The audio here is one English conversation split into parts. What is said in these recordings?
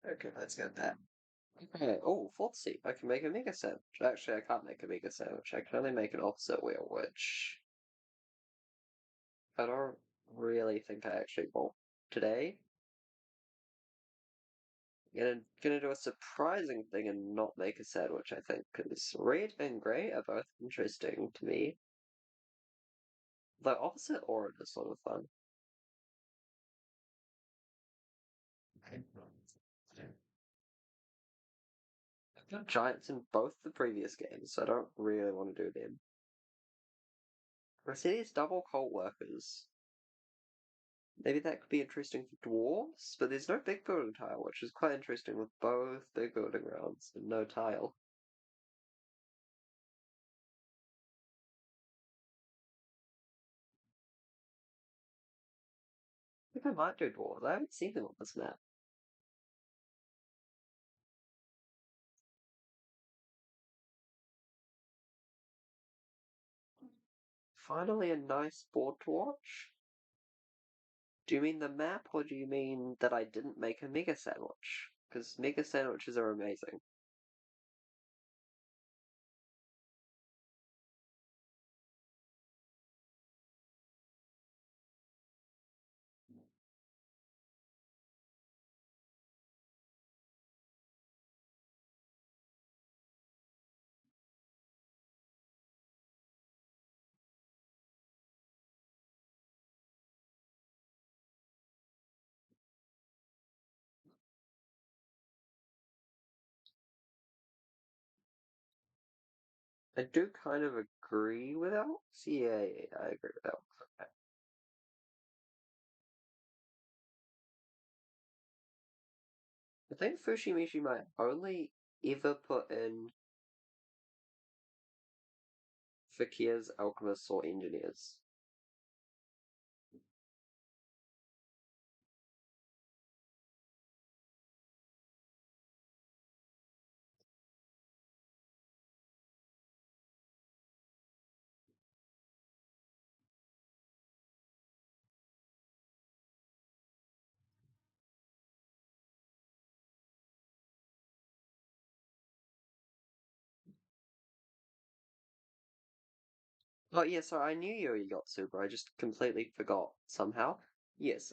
Okay, let's get that. Okay. Oh, fourth seat. I can make a mega sandwich. Actually, I can't make a mega sandwich. I can only make an opposite wheel, which I don't really think I actually want today. Gonna do a surprising thing and not make a sandwich, I think, because red and grey are both interesting to me. The opposite Auren is sort of fun. I've got giants in both the previous games, so I don't really want to do them. Mercedes double cult workers. Maybe that could be interesting for dwarves, but there's no big building tile, which is quite interesting with both big building rounds and no tile. I think I might do dwarves. I haven't seen them on this map. Finally, a nice board to watch. Do you mean the map, or do you mean that I didn't make a mega sandwich? Because mega sandwiches are amazing. I do kind of agree with Alex. Yeah, I agree with Alex. Okay. I think Fushi Mishi might only ever put in Fakirs, Alchemists, or Engineers. Oh yeah, so I knew you got super. I just completely forgot somehow. Yes,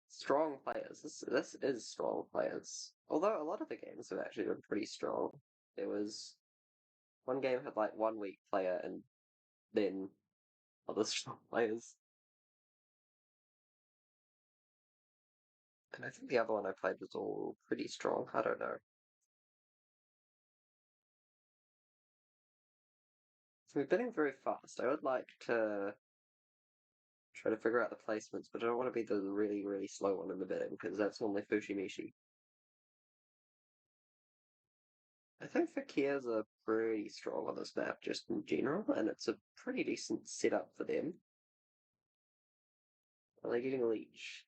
strong players. This is strong players. Although a lot of the games have actually been pretty strong. There was one game had like one weak player and then other strong players. And I think the other one I played was all pretty strong. I don't know. So we're bidding very fast. I would like to try to figure out the placements, but I don't want to be the really, really slow one in the bidding because that's normally Fushimishi. I think Fakirs are pretty strong on this map just in general, and it's a pretty decent setup for them. Are they getting a leech?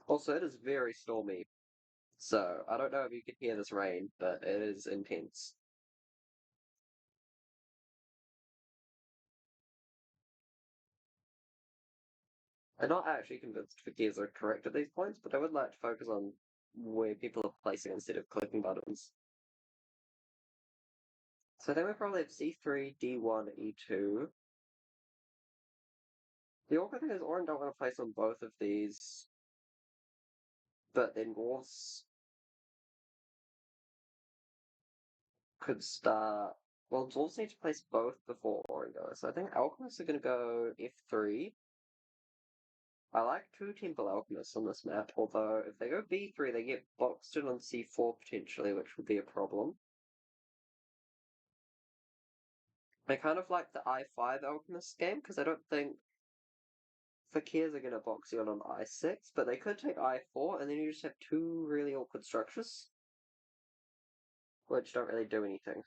Also, it is very stormy, so I don't know if you can hear this rain, but it is intense. I'm not actually convinced Fakirs are correct at these points, but I would like to focus on where people are placing instead of clicking buttons. So then we probably have C3, D1, E2. The awkward thing is Auren don't want to place on both of these, but then Dwarves could start. Well, Dwarves need to place both before Auren goes. So I think Alchemists are going to go F3. I like two Temple Alchemists on this map, although if they go B3, they get boxed in on C4 potentially, which would be a problem. I kind of like the I5 Alchemist game because I don't think Fakirs are going to box you in on I6, but they could take I4 and then you just have two really awkward structures, which don't really do anything.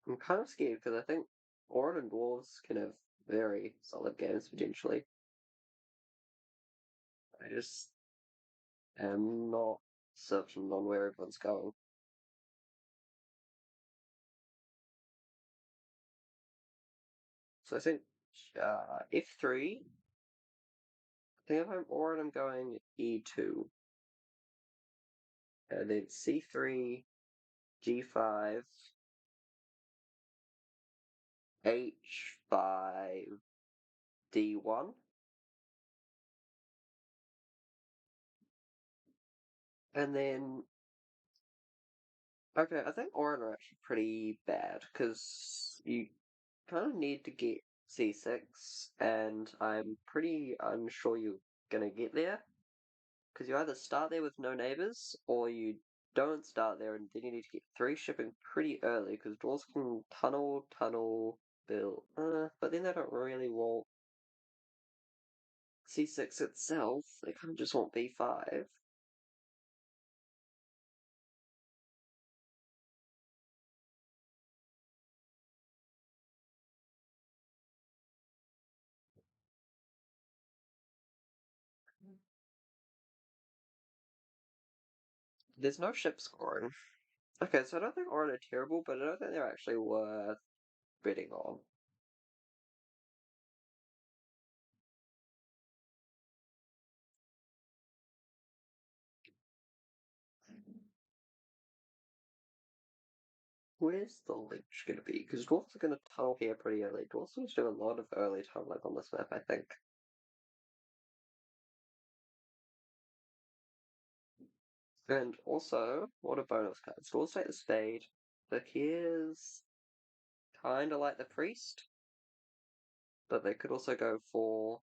I'm kind of scared because I think Auren and Dwarves can have very solid games potentially. I just am not certain on where everyone's going. So I think F3. I think if I'm Auren, I'm going E2. And then C3, G5, H5, D1. And then, okay, I think Auren are actually pretty bad because you kind of need to get C6, and I'm pretty unsure you're gonna get there because you either start there with no neighbors or you don't start there and then you need to get 3 shipping pretty early because dwarves can tunnel, build. But then they don't really want C6 itself, they kind of just want B5. There's no ship scoring. Okay, so I don't think Auren are terrible, but I don't think they're actually worth betting on. Where's the lich gonna be? Because dwarves are gonna tunnel here pretty early. Dwarves seem to do a lot of early tunneling on this map, I think. And also, what a bonus card. Dwarves take the spade. Fakirs kinda like the priest, but they could also go for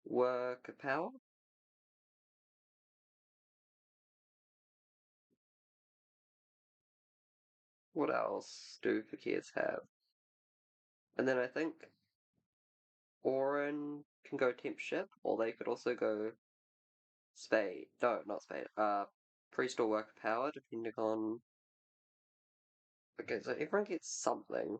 work power. What else do Fakirs have? And then I think Auren can go temp ship, or they could also go spade. No, not spade. Priest or work power, depending on. Okay, so everyone gets something.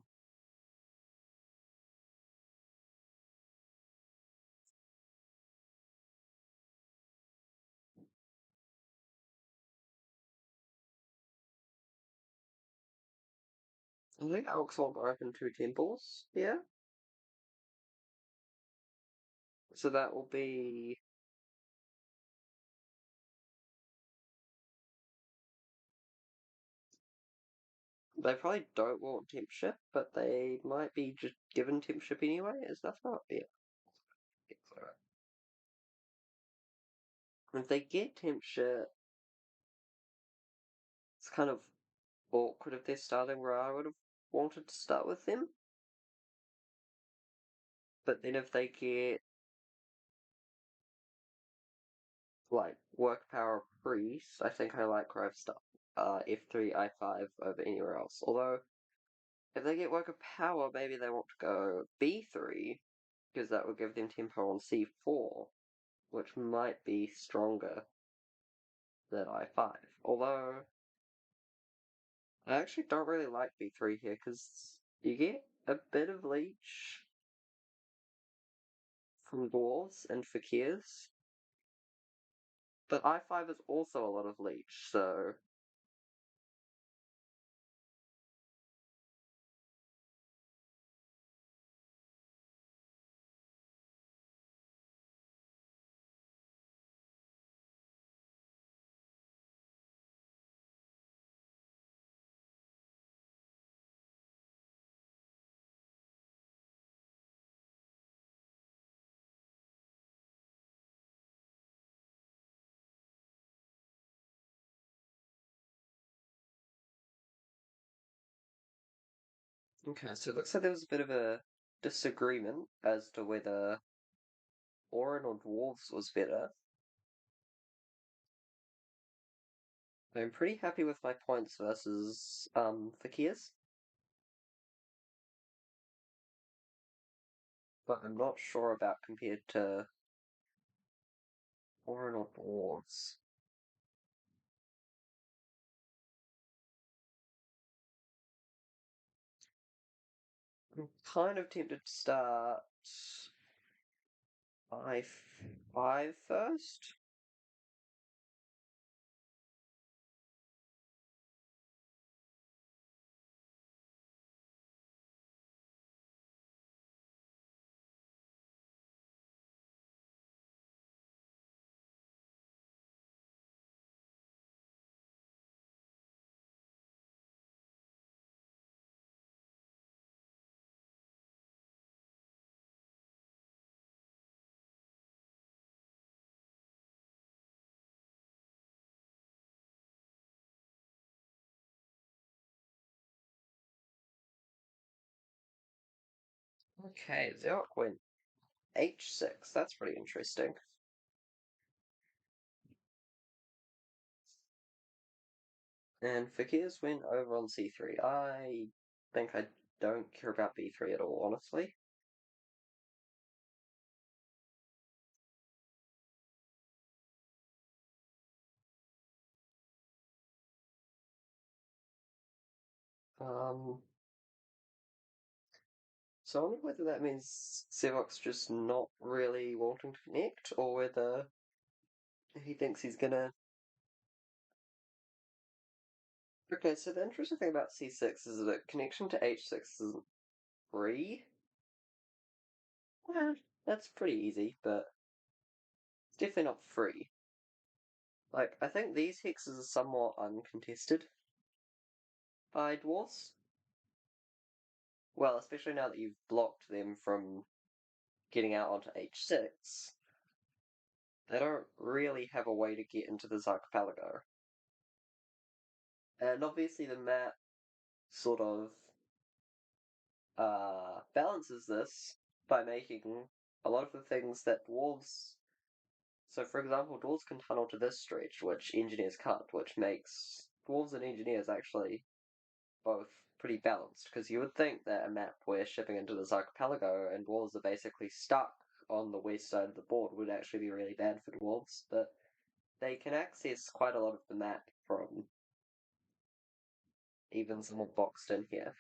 I think Alex will open 2 temples. Yeah. So that will be. They probably don't want temp ship, but they might be just given temp ship anyway. Is that not? Yeah. If they get temp ship, it's kind of awkward if they're starting where I would have wanted to start with them. But then if they get like work power priest, I think I like where I've stuck F3 I5 over anywhere else. Although if they get worker power, maybe they want to go B3 because that would give them tempo on C4, which might be stronger than I5. Although I actually don't really like B3 here because you get a bit of leech from dwarves and fakirs, but I5 is also a lot of leech, so okay, so it looks like there was a bit of a disagreement as to whether Auren or Dwarves was better. I'm pretty happy with my points versus Fakirs, but I'm not sure about compared to Auren or Dwarves. I'm kind of tempted to start I5 first. Okay, Xevoc went h6. That's pretty interesting. And Fakirs went over on c3. I think I don't care about b3 at all, honestly. Um, so I wonder whether that means Xevoc's just not really wanting to connect, or whether he thinks he's gonna. Okay, so the interesting thing about c6 is that connection to h6 isn't free. Well, that's pretty easy, but it's definitely not free. Like, I think these hexes are somewhat uncontested by dwarves. Well, especially now that you've blocked them from getting out onto h6, they don't really have a way to get into this archipelago. And obviously the map sort of balances this by making a lot of the things that dwarves. So, for example, dwarves can tunnel to this stretch, which engineers can't, which makes dwarves and engineers actually both pretty balanced. Because you would think that a map where shipping into this archipelago and dwarves are basically stuck on the west side of the board would actually be really bad for dwarves, but they can access quite a lot of the map from even somewhat boxed in here.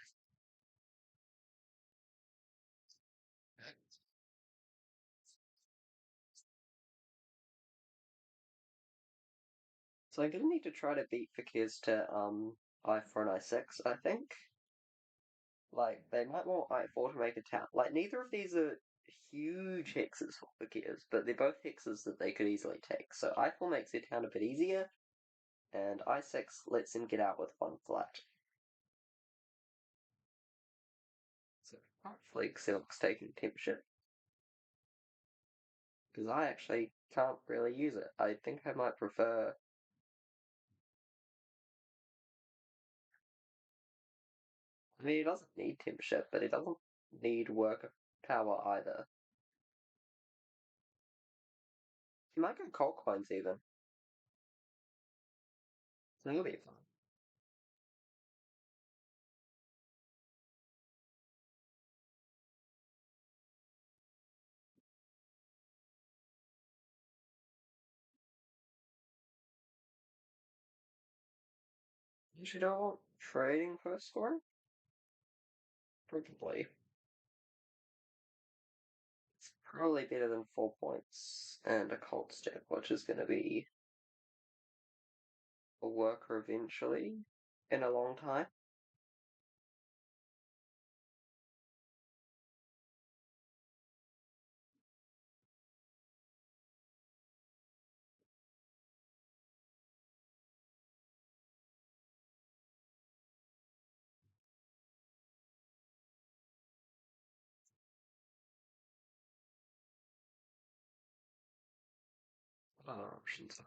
So I'm gonna need to try to beat Fakirs to I4 and I6, I think. Like, they might want I4 to make a town. Like, neither of these are huge hexes for Fakirs, but they're both hexes that they could easily take. So I4 makes their town a bit easier, and I6 lets them get out with one flat. So hopefully Xevox taking temperature, because I actually can't really use it. I think I might prefer. I mean, he doesn't need temperature, but he doesn't need worker power either. He might go coal coins even. So he'll be fine. You should all trading for a score? Probably. It's probably better than 4 points and a cold step, which is going to be a worker eventually in a long time. What other options are?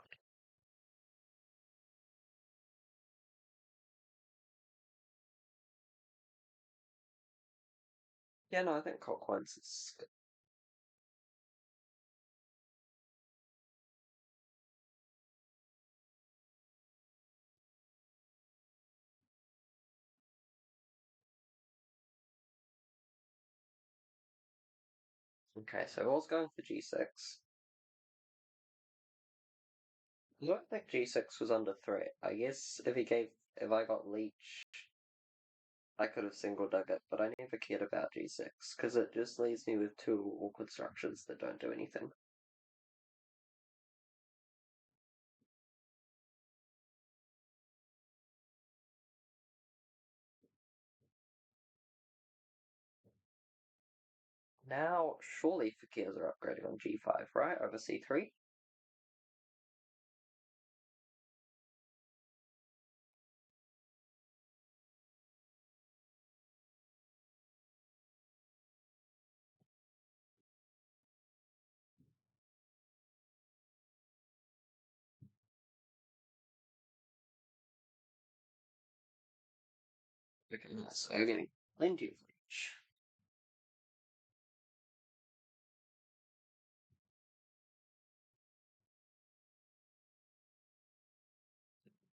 Yeah, no, I think cold coins is good. Okay, so I was going for G6. I don't think G6 was under threat. I guess if I got Leech, I could have single dug it, but I never cared about G6 because it just leaves me with two awkward structures that don't do anything. Now, surely Fakirs are upgrading on G5, right? Over C3? Okay, so I'm getting plenty of reach.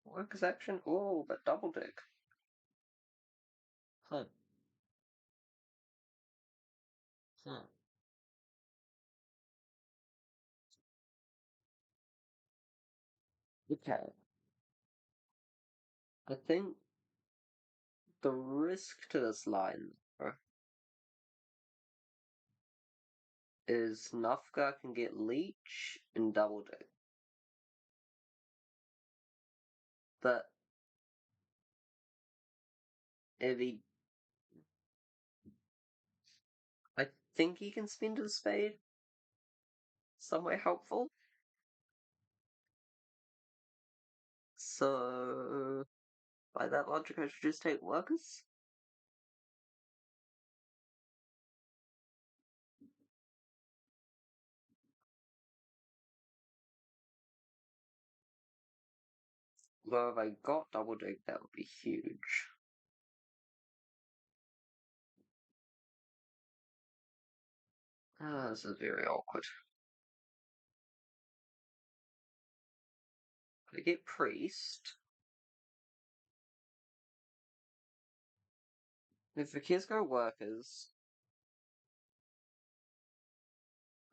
Workers action? Oh, but double dig. Huh. Huh. Okay. I think the risk to this line is Nafghar can get leech and double dig. But if he I think he can spin to the spade somewhere helpful. So by that logic I should just take workers. Well, if I got double dig, that would be huge. Ah, this is very awkward. I get priest. If the kids go workers,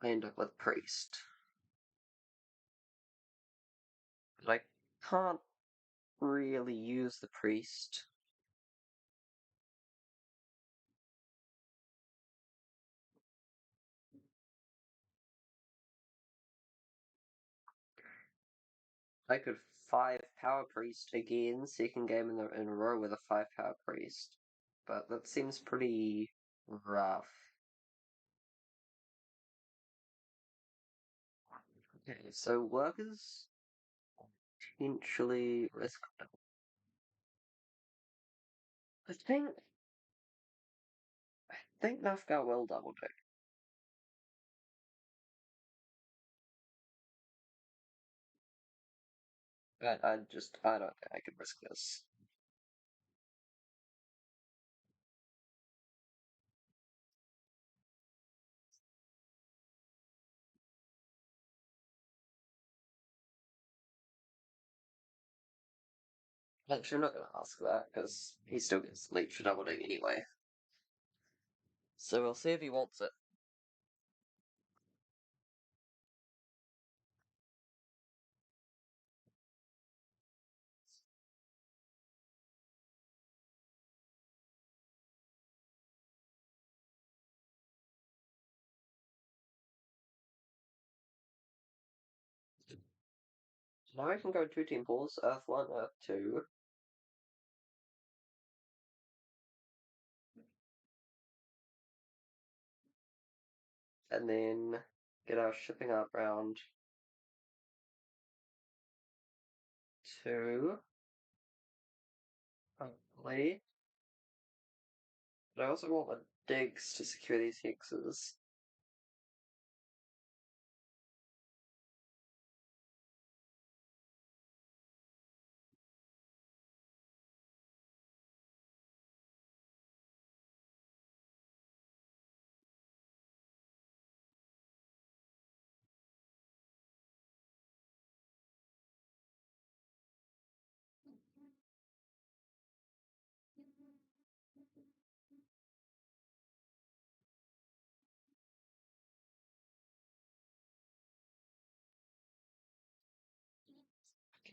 I end up with priest. But I can't really use the priest. I could 5 power priest again, second game in a row with a 5 power priest. But that seems pretty rough. Okay, so workers potentially risk. I think Nafghar will double dig. But I don't think I could risk this. Actually, I'm not going to ask that because he still gets leech for double dig anyway. So we'll see if he wants it. Now I can go 2 temples, Earth 1, Earth 2. And then get our shipping up round 2. Hopefully. But I also want the digs to secure these hexes.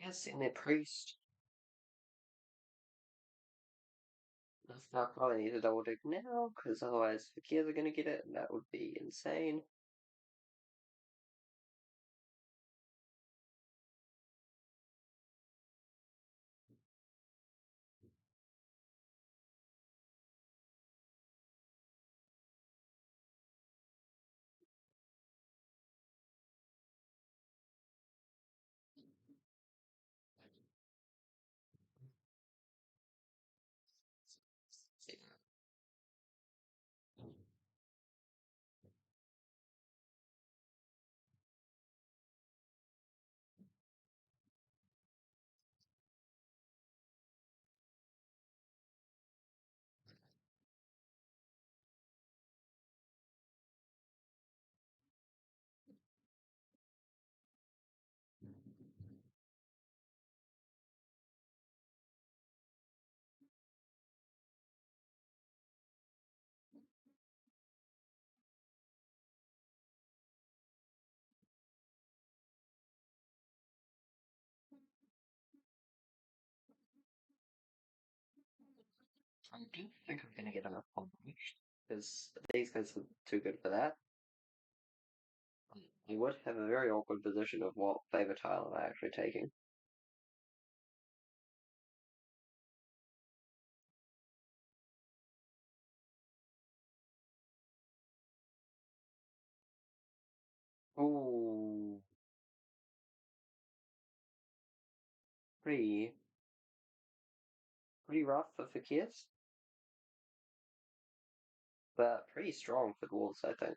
I guess in their priest. I probably need to double dig now, because otherwise Fakirs are going to get it, and that would be insane. I don't think I'm gonna get enough polished, because these guys are too good for that. I would have a very awkward position of what flavor tile am I actually taking. Ooh, pretty, pretty rough for Fakirs, but pretty strong for Dwarves, I think.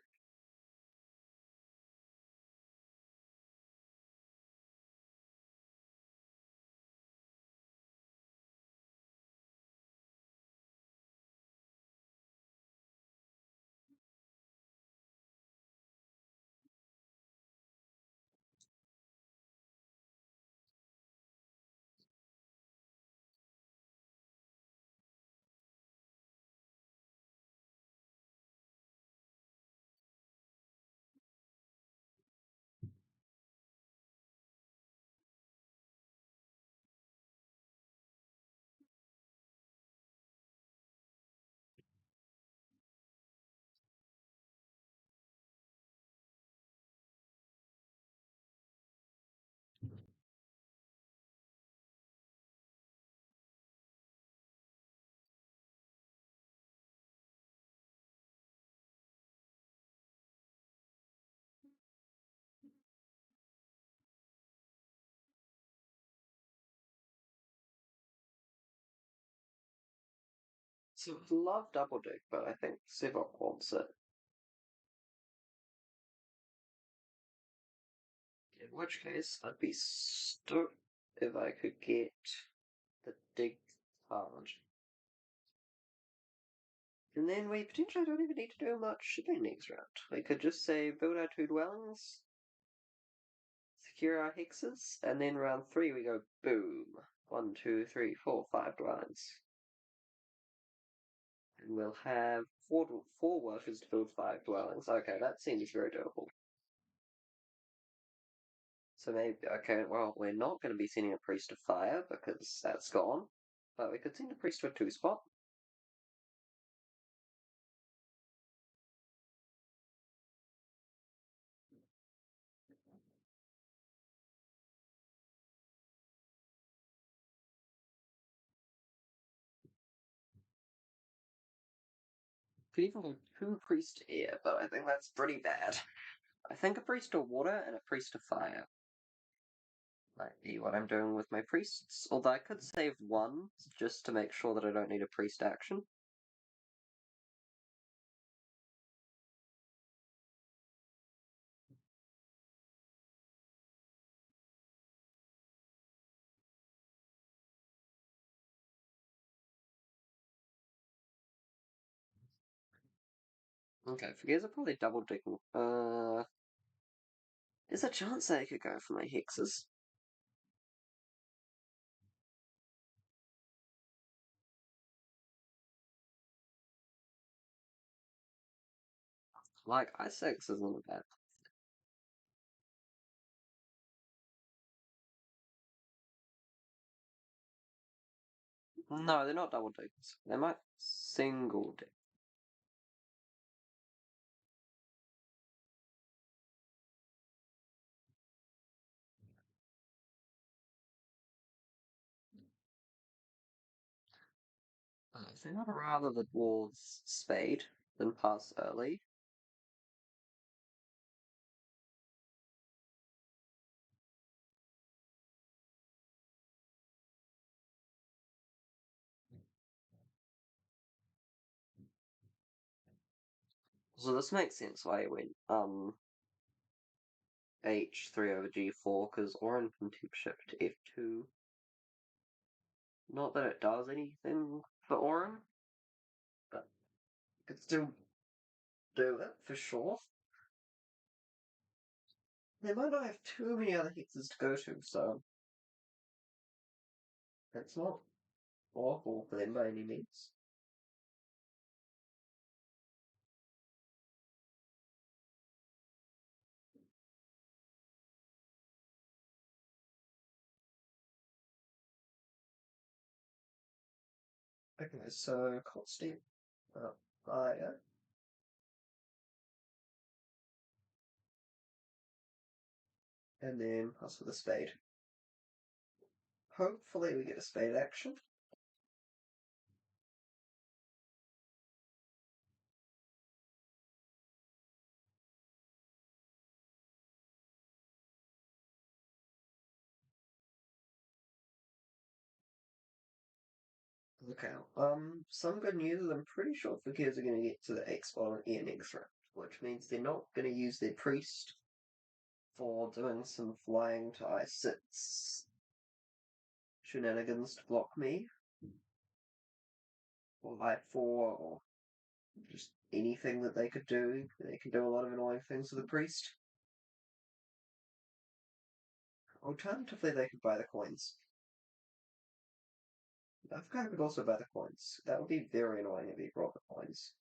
So I love Double Dig, but I think Xevoc wants it. In which case, I'd be stoked if I could get the Dig card. And then we potentially don't even need to do much shipping next round. We could just say build our 2 dwellings, secure our hexes, and then round 3 we go boom. 1, 2, 3, 4, 5 dwellings. And we'll have four workers to build 5 dwellings. Okay, that seems very doable. So maybe, okay, well, we're not going to be sending a Priest of Fire because that's gone. But we could send a Priest to a 2-spot. Could even go 2 Priest Air, but I think that's pretty bad. I think a Priest of Water and a Priest of Fire might be what I'm doing with my priests. Although I could save one just to make sure that I don't need a priest action. Okay, Fakirs are probably double digging. There's a chance that I could go for my hexes. Like, I6 isn't a bad. No, they're not double digs. They might single dig. If they'd rather the dwarves spade than pass early. So this makes sense why he went H3 over G4, because Auren can tip shift to F2. Not that it does anything for Auren, but you could still do it for sure. They might not have too many other hexes to go to, so it's not awful for them by any means. Okay, so constant fire, and then pass with a spade. Hopefully we get a spade action. Okay, some good news is I'm pretty sure Fakirs are going to get to the X spot on Air next round, which means they're not going to use their priest for doing some flying to I6 shenanigans to block me, or I4, or just anything that they could do. They can do a lot of annoying things with the priest. Alternatively, they could buy the coins. Nafghar could also buy the coins. That would be very annoying if he brought the coins.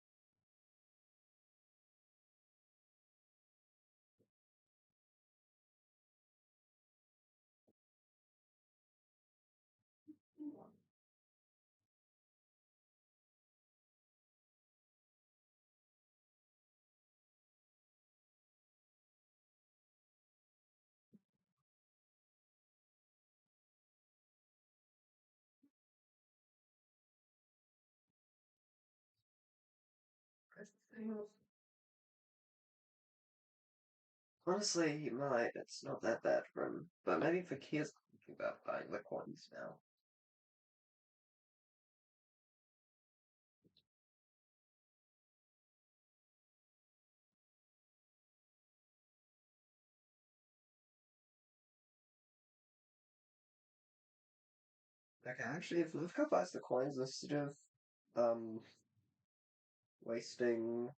Honestly, he might. It's not that bad for him. But maybe Fakir's thinking about buying the coins now. Okay, actually, if Lufka buys the coins instead of um wasting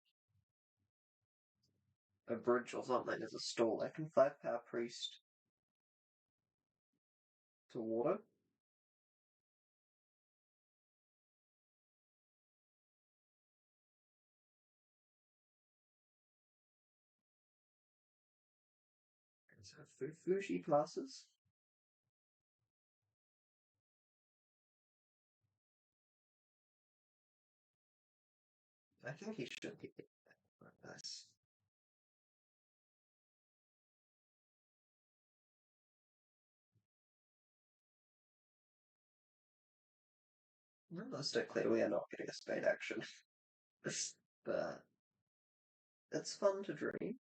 a bridge or something as a stall, I can 5 power priest to water. So Fushi passes. I think he should get it. Nice. Realistically, we are not getting a spade action. But it's fun to dream.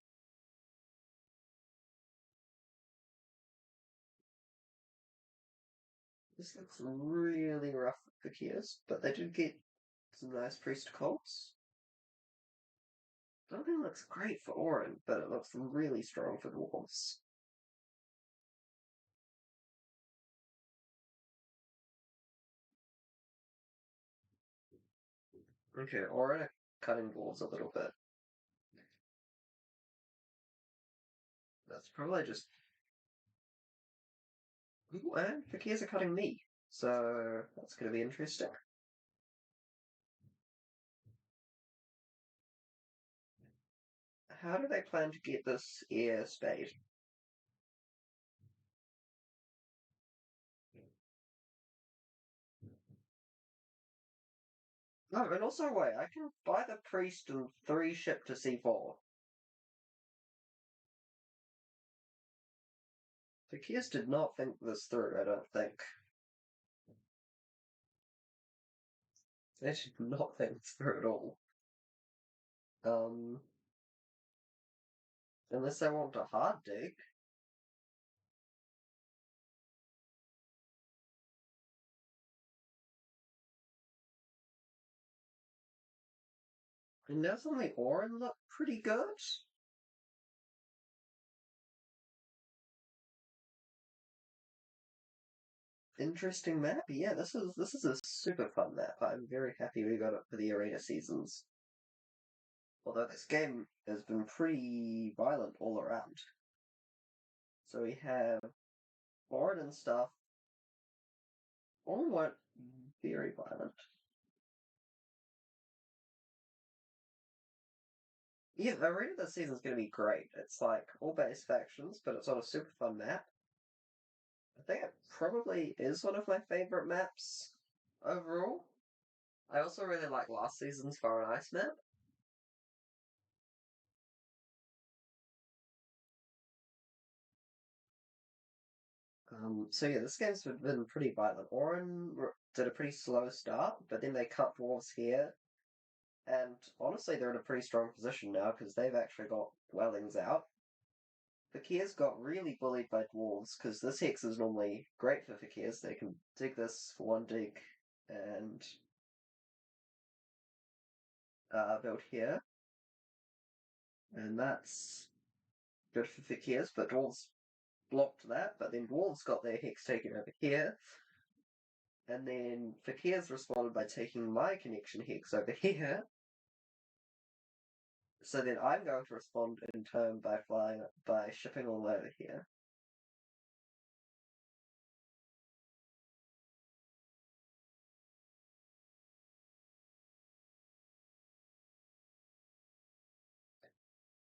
This looks really rough for Kias, but they did get some nice priest cults. I don't think it looks great for Auren, but it looks really strong for Dwarves. Okay, Auren are cutting Dwarves a little bit. That's probably just. Ooh, and Fakirs are cutting me. So that's going to be interesting. How do they plan to get this air spade? No, and also wait, I can buy the priest and 3 ship to C4. Fakirs did not think this through, I don't think. They did not think this through at all. Um, unless they want to hard dig. And now suddenly Auren look pretty good. Interesting map. Yeah, this is a super fun map. I'm very happy we got it for the arena seasons. Although this game has been pretty violent all around. So we have Auren and stuff. Auren weren't very violent. Yeah, the arena this season is going to be great. It's like all base factions, but it's on a super fun map. I think it probably is one of my favorite maps overall. I also really like last season's Fire and Ice map. So yeah, this game's been pretty violent. Did a pretty slow start, but then they cut Dwarves here, and honestly, they're in a pretty strong position now because they've actually got dwellings out. Fakirs got really bullied by Dwarves because this hex is normally great for Fakirs. They can dig this for one dig and build here, and that's good for Fakirs, but Dwarves blocked that, but then Dwarves got their hex taken over here, and then Fakirs responded by taking my connection hex over here. So then I'm going to respond in turn by shipping all over here.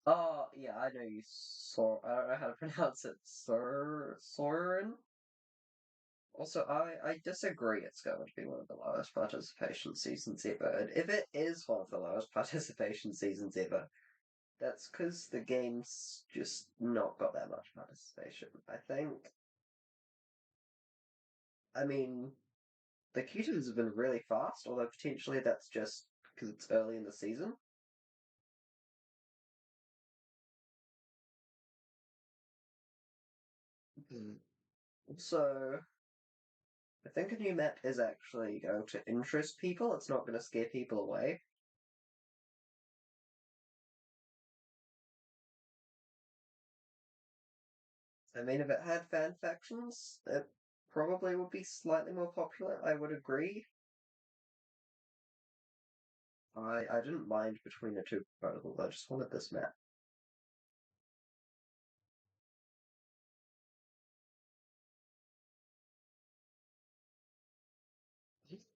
Oh yeah, I know you saw. I don't know how to pronounce it. Soren. Also, I disagree. It's going to be one of the lowest participation seasons ever. And if it is one of the lowest participation seasons ever, that's because the game's just not got that much participation. I think. I mean, the Q2s have been really fast, although potentially that's just because it's early in the season. Mm. So, I think a new map is actually going to interest people. It's not going to scare people away. I mean, if it had fan factions, it probably would be slightly more popular. I would agree. I didn't mind between the two proposals. I just wanted this map.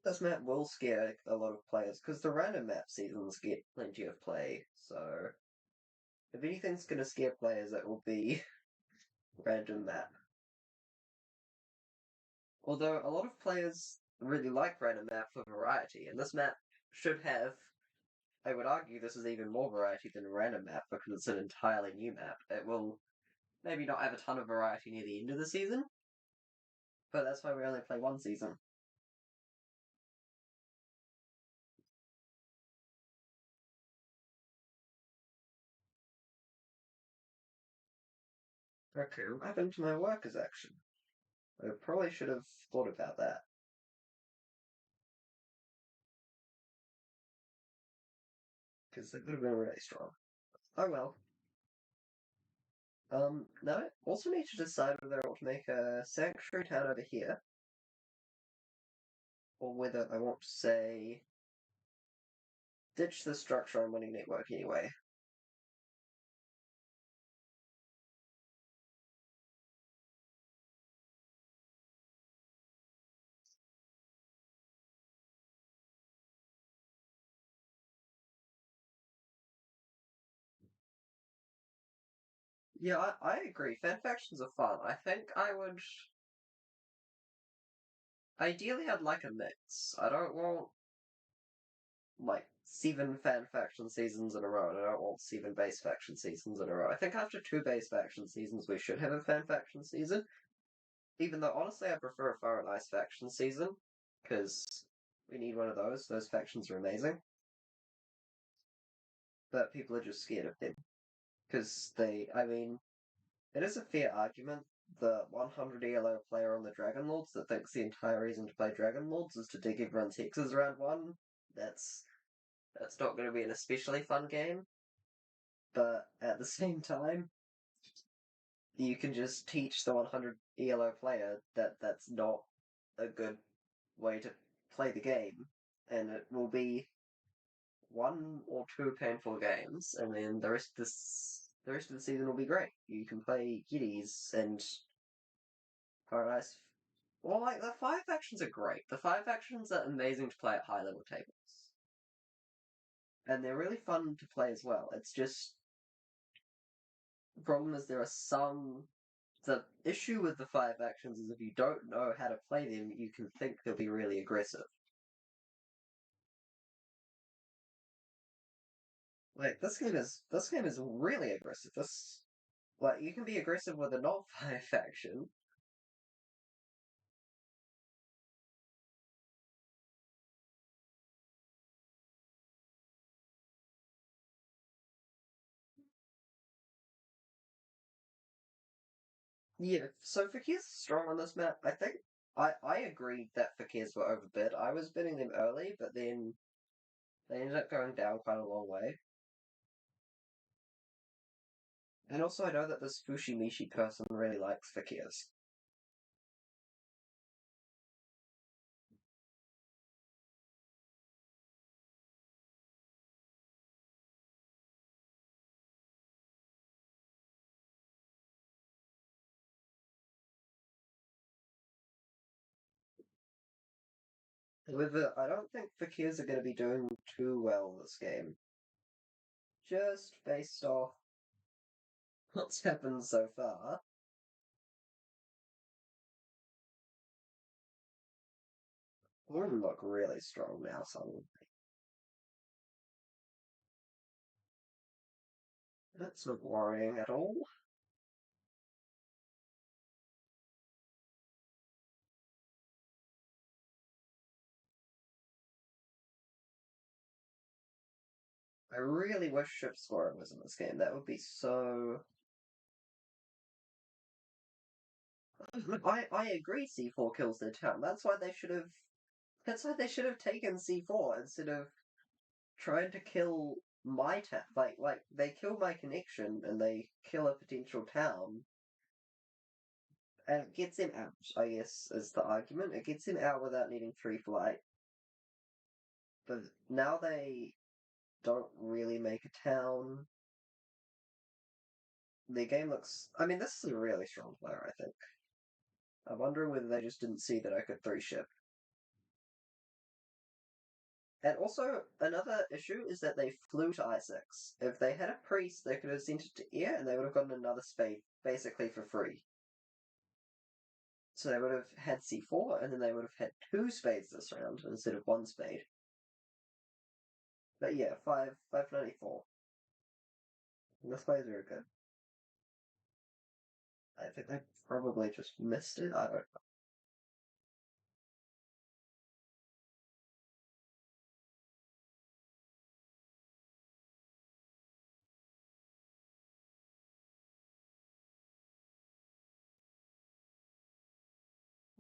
This map will scare a lot of players because the random map seasons get plenty of play. So, if anything's going to scare players, it will be random map. Although a lot of players really like random map for variety, and this map should have. I would argue this is even more variety than a random map because it's an entirely new map. It will maybe not have a ton of variety near the end of the season, but that's why we only play one season. Okay, what happened to my workers action? I probably should have thought about that because they could have been really strong. Oh well. Now I also need to decide whether I want to make a sanctuary town over here, or whether I want to say ditch the structure on winning network anyway. Yeah, I agree. Fan factions are fun. I think I would. Ideally, I'd like a mix. I don't want like seven fan faction seasons in a row, and I don't want seven base faction seasons in a row. I think after two base faction seasons, we should have a fan faction season. Even though honestly, I prefer a Fire and Ice faction season because we need one of those. Those factions are amazing, but people are just scared of them because they. I mean, it is a fair argument. The 100 ELO player on the Dragon Lords that thinks the entire reason to play Dragon Lords is to dig everyone's hexes round one. That's that's not going to be an especially fun game. But at the same time, you can just teach the 100 ELO player that that's not a good way to play the game, and it will be one or two painful games, and then the rest of the season will be great. You can play Giddies and Paradise. Well, like the five factions are great. The five factions are amazing to play at high level tables, and they're really fun to play as well. It's just the problem is there are some. The issue with the five actions is if you don't know how to play them, you can think they'll be really aggressive. Like this game is really aggressive. This like you can be aggressive with a not fire faction. Yeah, so Fakirs is strong on this map. I think I agreed that Fakirs were overbid. I was bidding them early, but then they ended up going down quite a long way. And also I know that this Fushi Mishi person really likes Fakirs. However, I don't think Fakirs are going to be doing too well this game. Just based off what's happened so far. Auren look really strong now suddenly. That's not worrying at all. I really wish ship scoring was in this game. That would be so. I agree. C4 kills their town. That's why they should have. That's why they should have taken C4 instead of trying to kill my town. Like they kill my connection and they kill a potential town, and it gets him out. I guess is the argument. It gets him out without needing free flight. But now they don't really make a town. Their game looks. I mean, this is a really strong player. I think. I'm wondering whether they just didn't see that I could three ship. And also, another issue is that they flew to I6. If they had a priest, they could have sent it to air and they would have gotten another spade, basically for free. So they would have had C4, and then they would have had two spades this round instead of one spade. But yeah, 594. This play is very good. I think they probably just missed it. I don't know.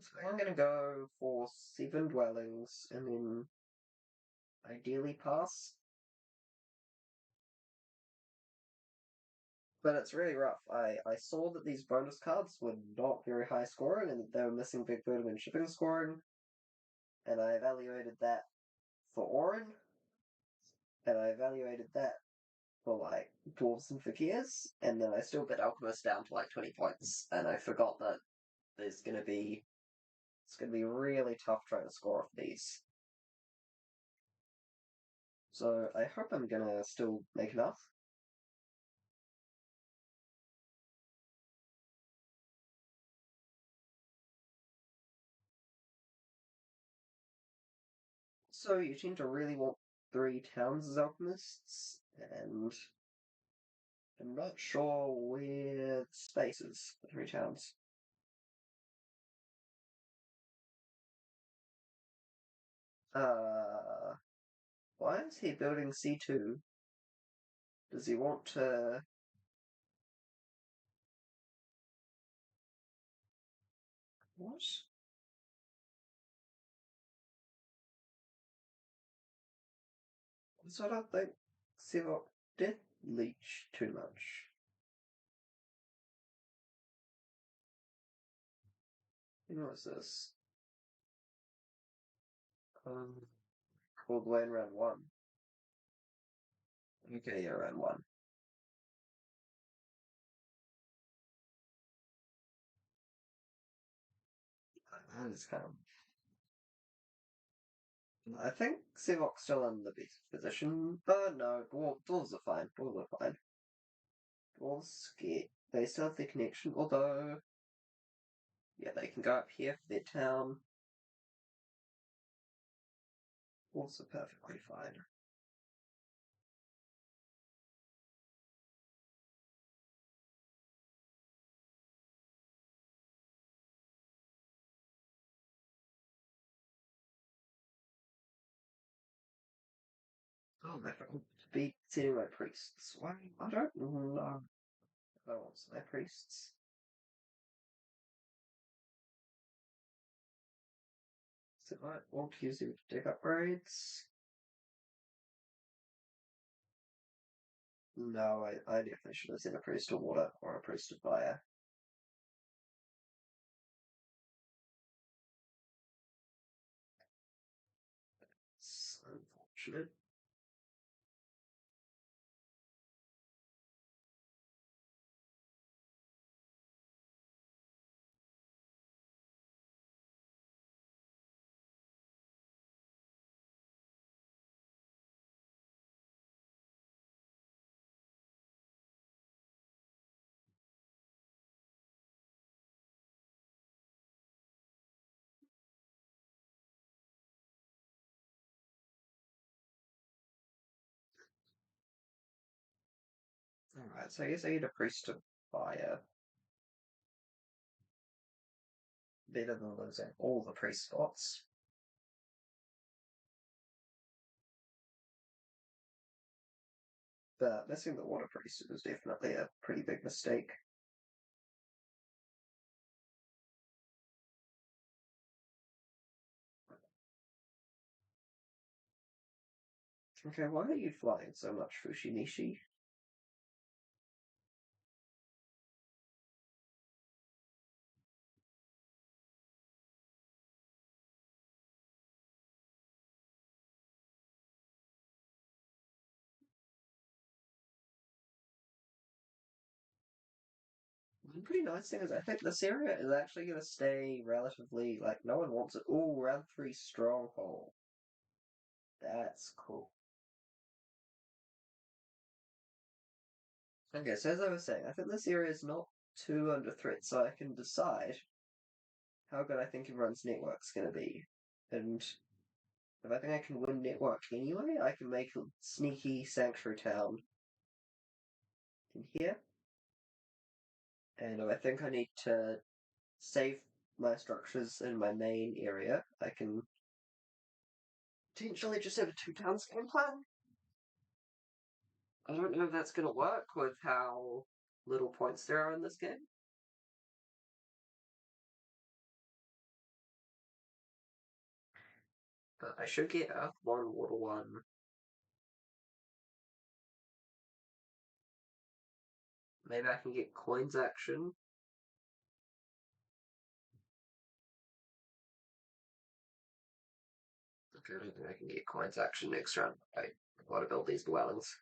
So I'm gonna go for 7 dwellings and then ideally pass. But it's really rough. I saw that these bonus cards were not very high scoring and that they were missing big burden and shipping scoring, and I evaluated that for Auren, and I evaluated that for like Dwarves and Fakirs, and then I still bid Alchemist down to like 20 points, and I forgot that there's gonna be it's gonna be really tough trying to score off these. So I hope I'm gonna still make enough. So you seem to really want 3 towns as alchemists, and I'm not sure where the space is for 3 towns. Uh, why is he building C2? Does he want to? What? So I don't think Xevoc did leech too much. What is this? Um, all the way in round 1. Okay, yeah, round 1. That is kind of. I think Xevoc's still in the best position. Oh no, dwarves are fine. Dwarves are fine. Dwarves get. They still have their connection, although. Yeah, they can go up here for their town. Dwarves are perfectly fine. Oh, my friend. Be sitting my priests. Why? I don't know. I want my priests. So I want to use them to dig upgrades. No, I definitely should have seen a priest of water or a priest of fire. It's unfortunate. Alright, so I guess I need a priest of fire. Better than losing all the priest spots. But missing the water priest was definitely a pretty big mistake. Okay, why are you flying so much, Fushi Mishi? The pretty nice thing is I think this area is actually going to stay relatively, like, no one wants it. Ooh, round 3 stronghold. That's cool. Okay, so as I was saying, I think this area is not too under threat, so I can decide how good I think everyone's network's going to be. And if I think I can win network anyway, I can make a sneaky sanctuary town in here. And if I think I need to save my structures in my main area, I can potentially just have a two towns game plan. I don't know if that's going to work with how little points there are in this game. But I should get Earth 1, Water 1. Maybe I can get coins action. Okay, I don't think I can get coins action next round. I've got to build these dwellings.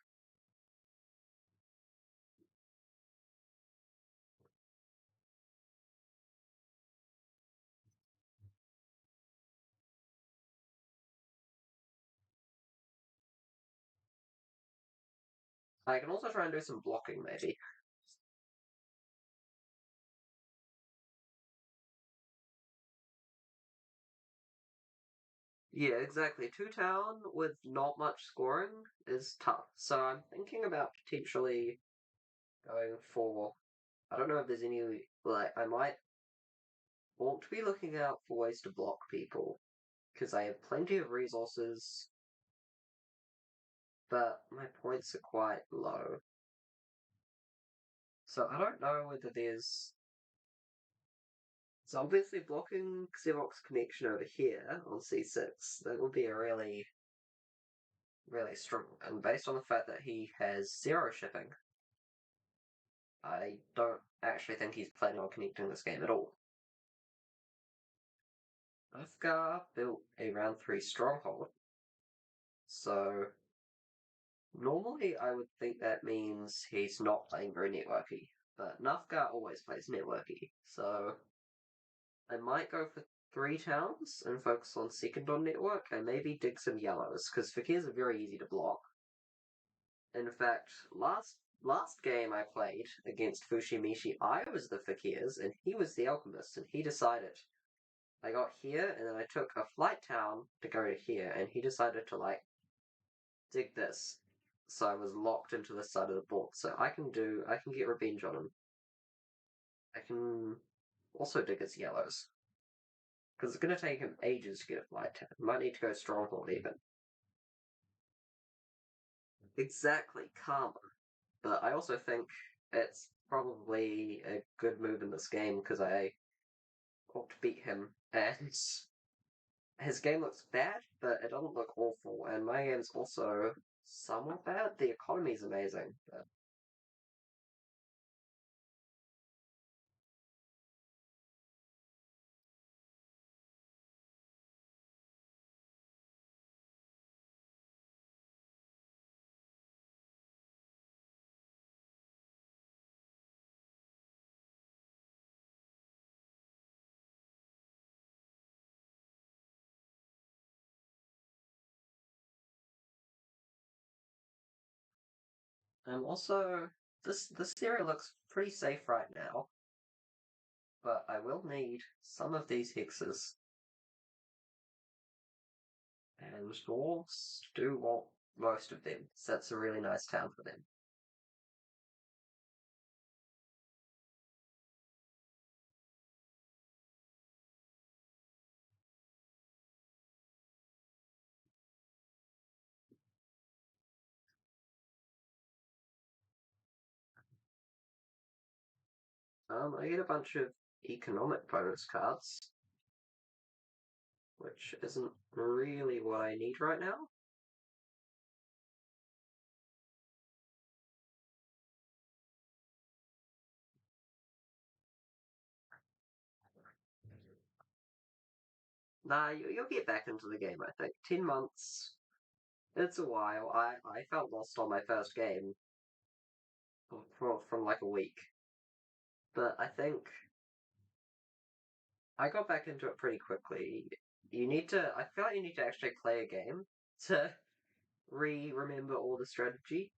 I can also try and do some blocking, maybe. Yeah, exactly. Two town with not much scoring is tough. So I'm thinking about potentially going for. I don't know if there's any. Like, I might want to be looking out for ways to block people. Because I have plenty of resources, but my points are quite low. So I don't know whether there's. So obviously blocking Xevoc's connection over here on C6, that would be a really, really strong. And based on the fact that he has zero shipping, I don't actually think he's planning on connecting this game at all. Nafghar built a round 3 stronghold, so normally I would think that means he's not playing very networky, but Nafghar always plays networky, so I might go for 3 towns and focus on second on network and maybe dig some yellows, because Fakirs are very easy to block. In fact, last game I played against Fushi Mishi, I was the Fakirs and he was the Alchemist, and he decided I got here and then I took a flight town to go to here, and he decided to like dig this. So I was locked into this side of the board. So I can get revenge on him. I can also dig his yellows. Because it's going to take him ages to get a flight town. Might need to go stronghold even. exactly karma. But I also think it's probably a good move in this game because I ought to beat him, and his game looks bad, but it doesn't look awful, and my game's also somewhat bad. The economy's amazing, but also this theory looks pretty safe right now, but I will need some of these hexes, and dwarves do want most of them, so that's a really nice town for them. I get a bunch of economic bonus cards, which isn't really what I need right now. Nah, you'll get back into the game, I think. 10 months, it's a while. I felt lost on my first game from like a week. But I think I got back into it pretty quickly. I feel like you need to actually play a game to remember all the strategy.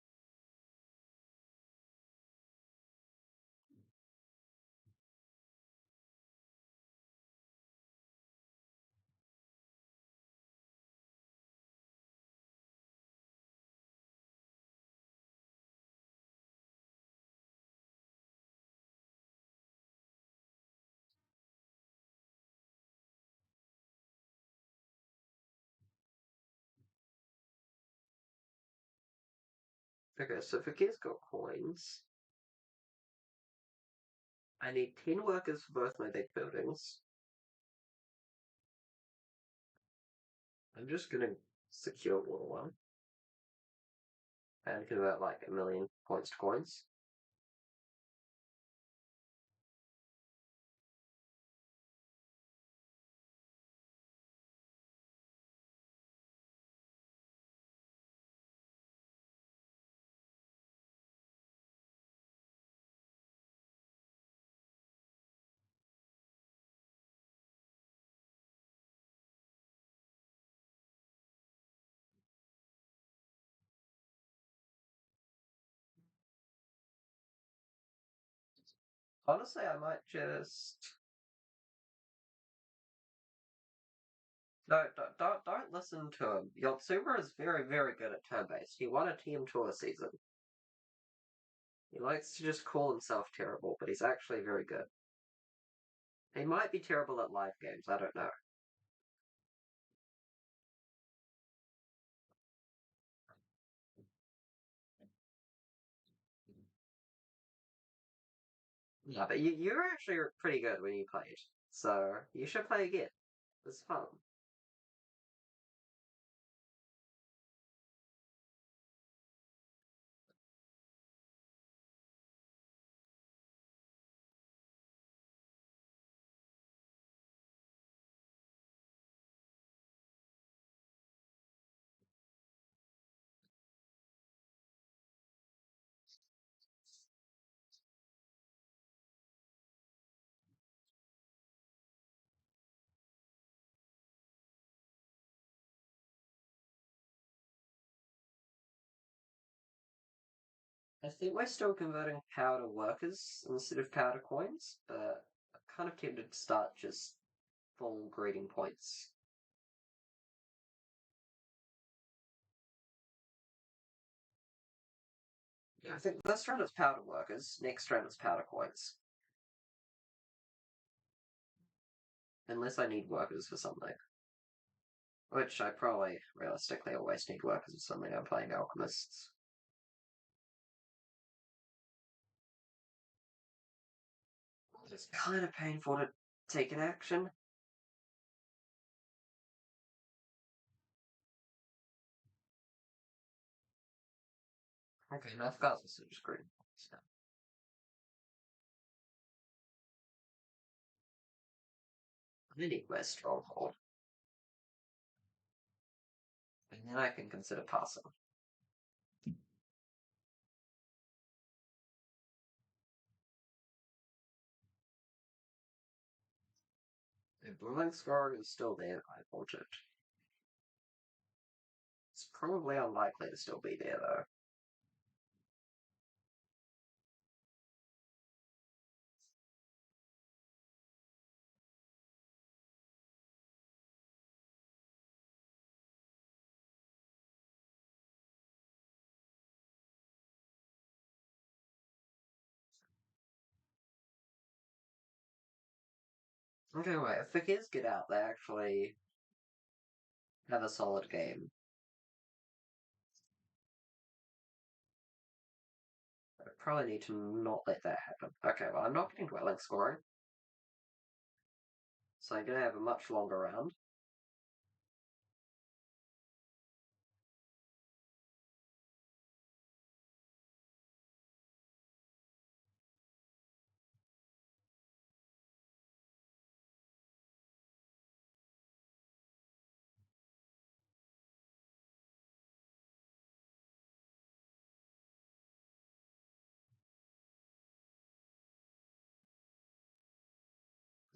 Okay, so Fakir's got coins. I need 10 workers for both my big buildings. I'm just gonna secure Water 1 and convert like a million points to coins. Honestly, I might just no, don't listen to him. Yotsuma is very, very good at turn-based. He won a team tour season. He likes to just call himself terrible, but he's actually very good. He might be terrible at live games, I don't know. Yeah, but you were actually pretty good when you played, so you should play again. It's fun. I think we're still converting power to workers instead of power to coins, but I'm kind of tempted to start just full grading points. Yeah, I think this round is power to workers, next round is power to coins. Unless I need workers for something. Which I probably realistically always need workers for something. I'm playing Alchemists. It's kind of painful to take an action. Okay, Nafghar is just green. So, I need my stronghold. And then I can consider passing. If Blink Scar is still there, I want it. It's probably unlikely to still be there, though. Okay, wait, if Fakirs get out, they actually have a solid game. I probably need to not let that happen. Okay, well, I'm not getting dwelling scoring, so I'm gonna have a much longer round.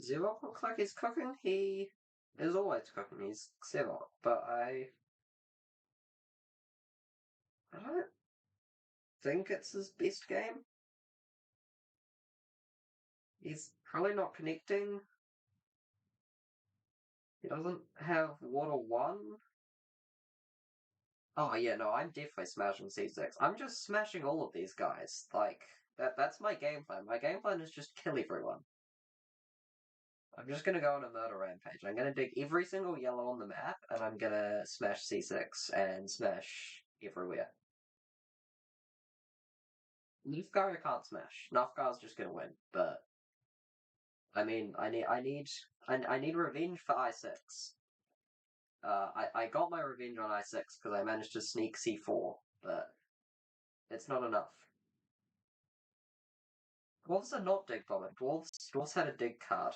Xevoc looks like he's cooking. He is always cooking. He's Xevoc, but I don't think it's his best game. He's probably not connecting. He doesn't have Water 1. Oh yeah, no, I'm definitely smashing C6. I'm just smashing all of these guys. Like, that's my game plan. My game plan is just kill everyone. I'm just gonna go on a murder rampage. I'm gonna dig every single yellow on the map, and I'm gonna smash C6 and smash everywhere. Nafghar I can't smash. Nafghar's just gonna win, but I mean, I need revenge for I6. I got my revenge on I6 because I managed to sneak C4, but it's not enough. Dwarves are not dig bombing. Dwarves had a dig card.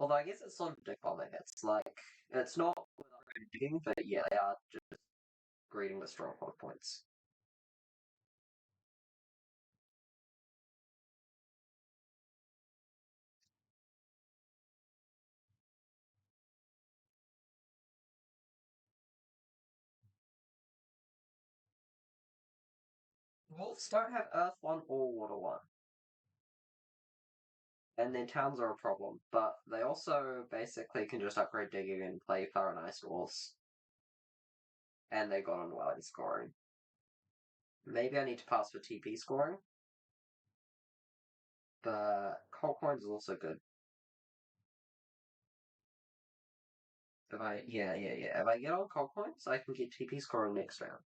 Although I guess it's sort of dig bombing. It's like it's not with upgraded digging, but yeah, they are just greeting the stronghold points. Wolves don't have Earth 1 or Water 1, and their towns are a problem, but they also basically can just upgrade digging and play Fire and Ice Dwarves. And they got on well in scoring. Maybe I need to pass for TP scoring, but Cold Coins is also good. If I get on Cold Coins, I can get TP scoring next round.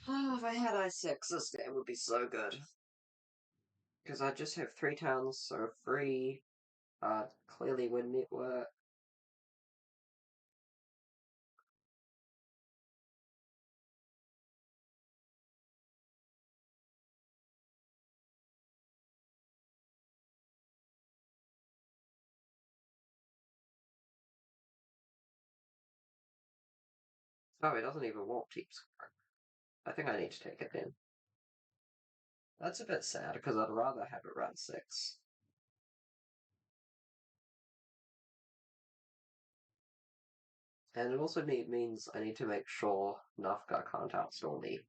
Oh, if I had I6, this game would be so good. Because I just have 3 towns, so free, clearly win network. Oh, it doesn't even want deep scoring. I think I need to take it then. That's a bit sad, because I'd rather have it run 6. And it also means I need to make sure Nafghar can't outstall me.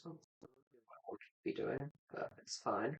Something I want to be doing, but it's fine.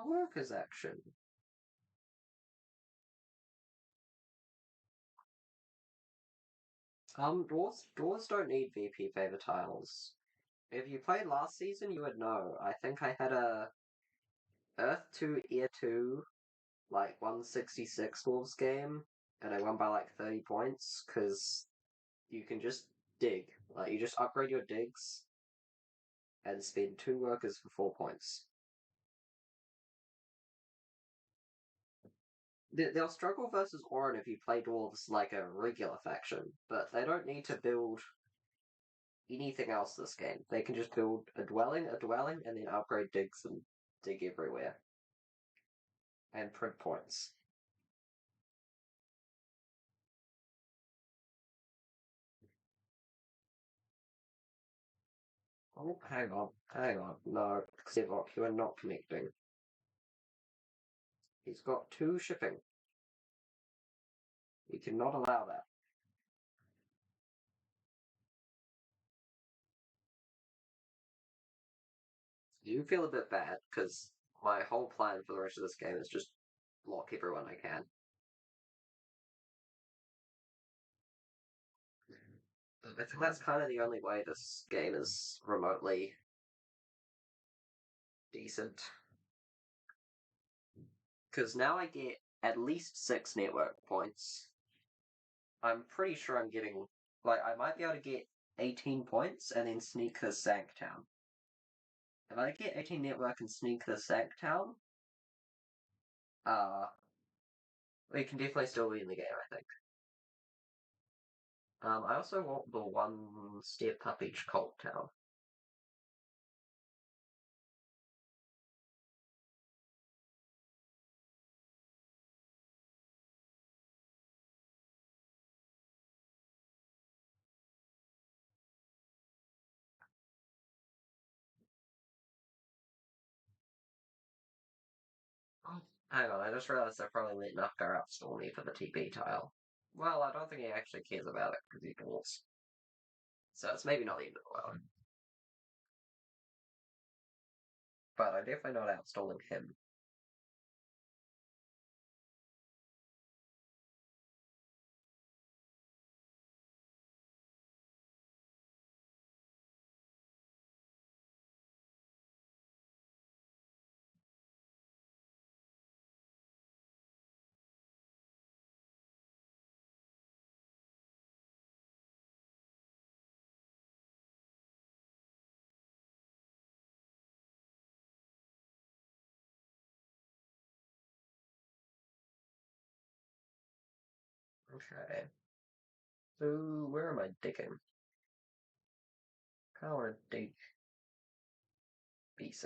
Workers action. Dwarves don't need VP favor tiles. If you played last season, you would know. I think I had a Earth 2 Ear 2 like 166 Wolves game, and I won by like 30 points because you can just dig. Like, you just upgrade your digs and spend 2 workers for 4 points. They'll struggle versus Auren if you play Dwarves like a regular faction, but they don't need to build anything else this game. They can just build a dwelling, and then upgrade digs and dig everywhere. And print points. Oh, hang on. No, Xevoc, you are not connecting. He's got 2 shipping. You cannot allow that. You feel a bit bad, because my whole plan for the rest of this game is just block everyone I can. I think that's kind of the only way this game is remotely decent. Because now I get at least 6 network points. I'm pretty sure I'm getting, like, I might be able to get 18 points and then sneak the Sank Town. If I get 18 network and sneak the Sank Town, uh, we can definitely still win the game, I think. I also want the 1 step up each cult town. Hang on, I just realized I probably let Nafghar outstall me for the TP tile. Well, I don't think he actually cares about it because he dwarfs. So it's maybe not the end of the world. But I'm definitely not outstalling him. Okay. So, where am I digging? Power dig B6.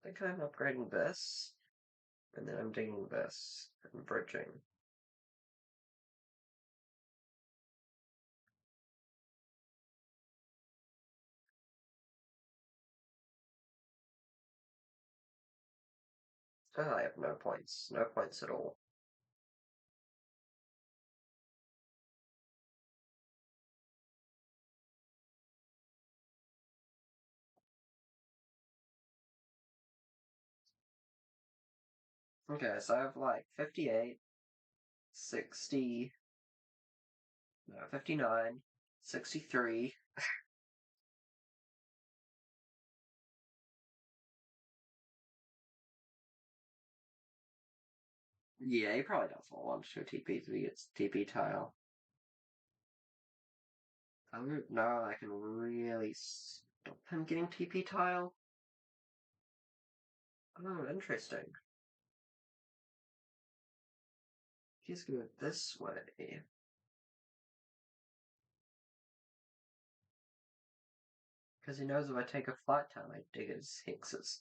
I think I'm upgrading this, and then I'm digging this, and bridging. Oh, I have no points. No points at all. Okay, so I have like 58, 60, no, 59, 63. Yeah, he probably doesn't want to TP if he gets TP tile. I don't know, I can really stop him getting TP tile. Oh, interesting. He's going this way. Because he knows if I take a flight time, I dig his hexes.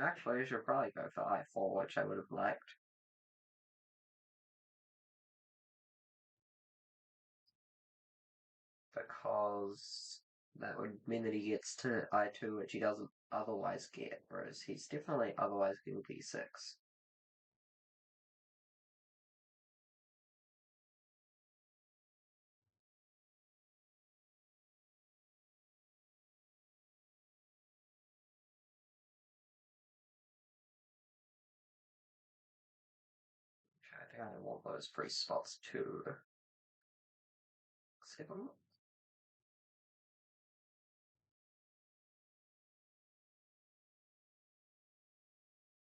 Actually, I should probably go for I4, which I would have liked. Because that would mean that he gets to I2, which he doesn't otherwise get, whereas he's definitely otherwise getting D6. I think I want those free spots too. Xevoc?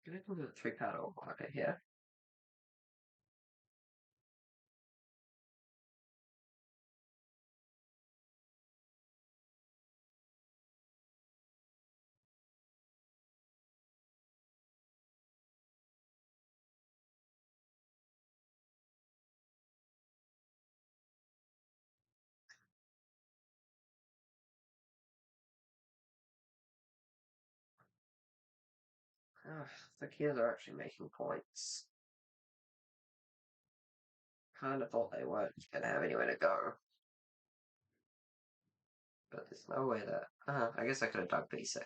Can I put a 3 panel marker here? The kids are actually making points. Kind of thought they weren't going to have anywhere to go. But there's no way that... I guess I could have dug B6.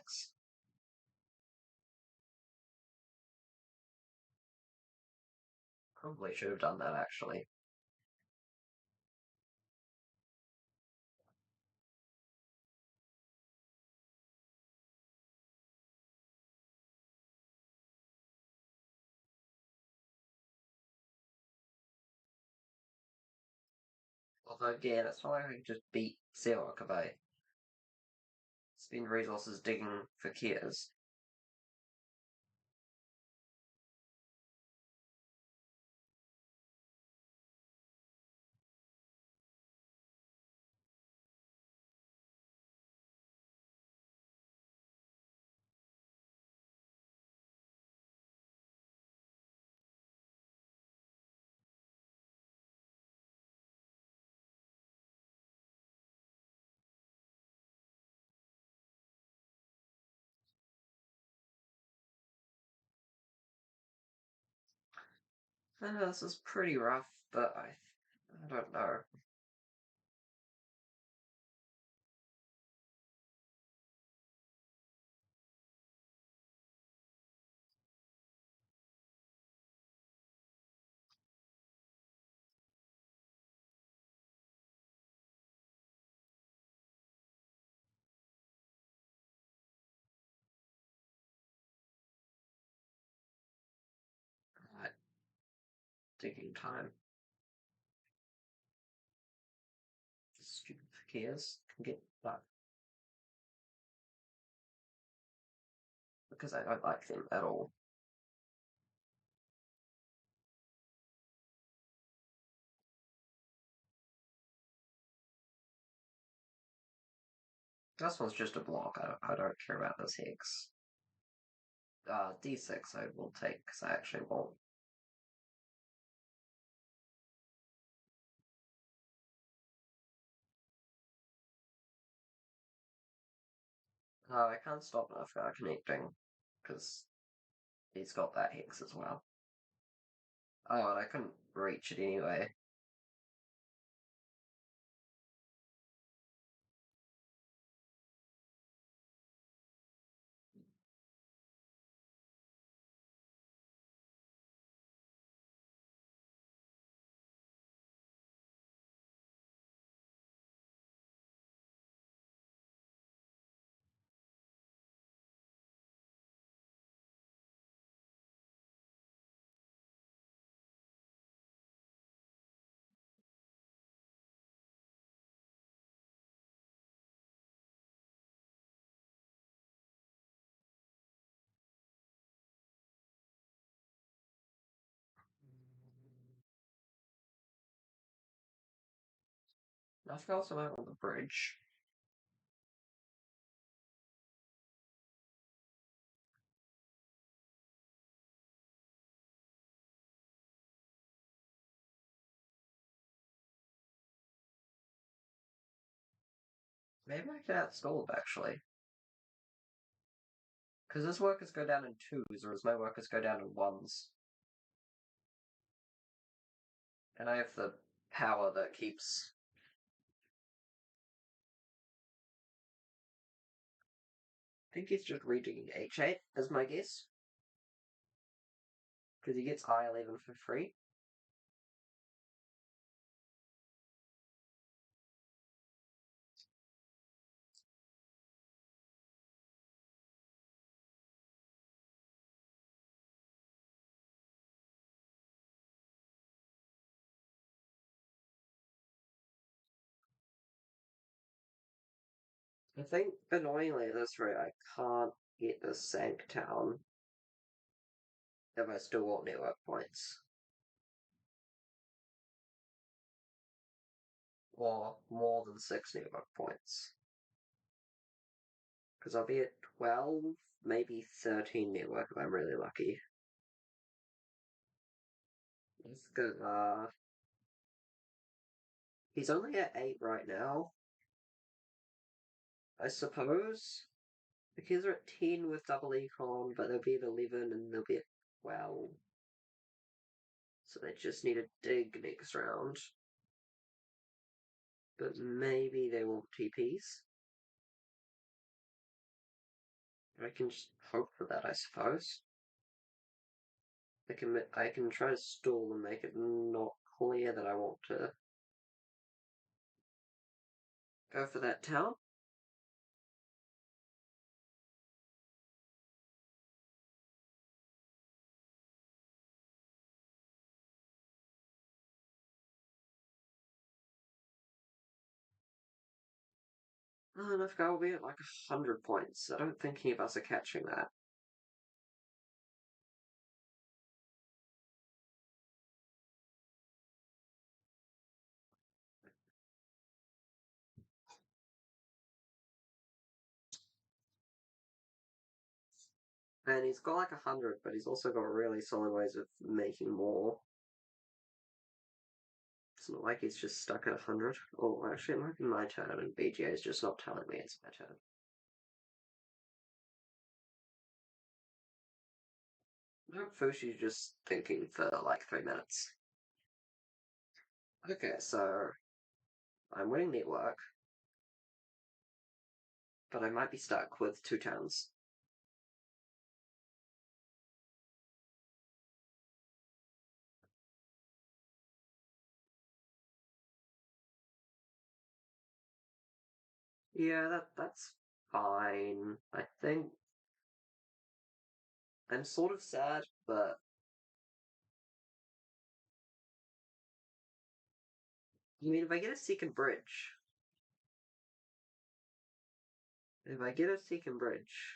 Probably should have done that, actually. Although, again, it's not like I can just beat Xevoc if I spend resources digging for Fakirs. This is pretty rough, but I don't know. Right, digging time. Stupid Fakirs can get that because I don't like them at all. This one's just a block. I don't care about this hex. D6 I will take because I actually won't. I can't stop Nafghar connecting because he's got that hex as well. Oh, and I couldn't reach it anyway. Nafghar somewhere on the bridge. Maybe I can outstall him, actually. Because his workers go down in twos, whereas my workers go down in ones. And I have the power that keeps... I think he's just redigging H8, is my guess. Because he gets I11 for free. I think, annoyingly at this rate, I can't get the Sank Town if I still want network points. Or more than 6 network points. Because I'll be at 12, maybe 13 network if I'm really lucky. Let's go, he's only at 8 right now. I suppose. The kids are at 10 with double econ, but they'll be at 11 and they'll be at 12. So they just need to dig next round. But maybe they want TPs. I can just hope for that, I suppose. I can try to stall and make it not clear that I want to go for that town. And I've got to be at like 100 points. I don't think any of us are catching that. And he's got like 100, but he's also got really solid ways of making more. It's not like he's just stuck at 100. Oh, actually, it might be my turn, and BGA is just not telling me it's my turn. I hope Fushi's just thinking for like 3 minutes. Okay, so I'm winning network, but I might be stuck with 2 towns. Yeah, that's fine. I think I'm sort of sad, but I mean, if I get a second bridge, if I get a second bridge,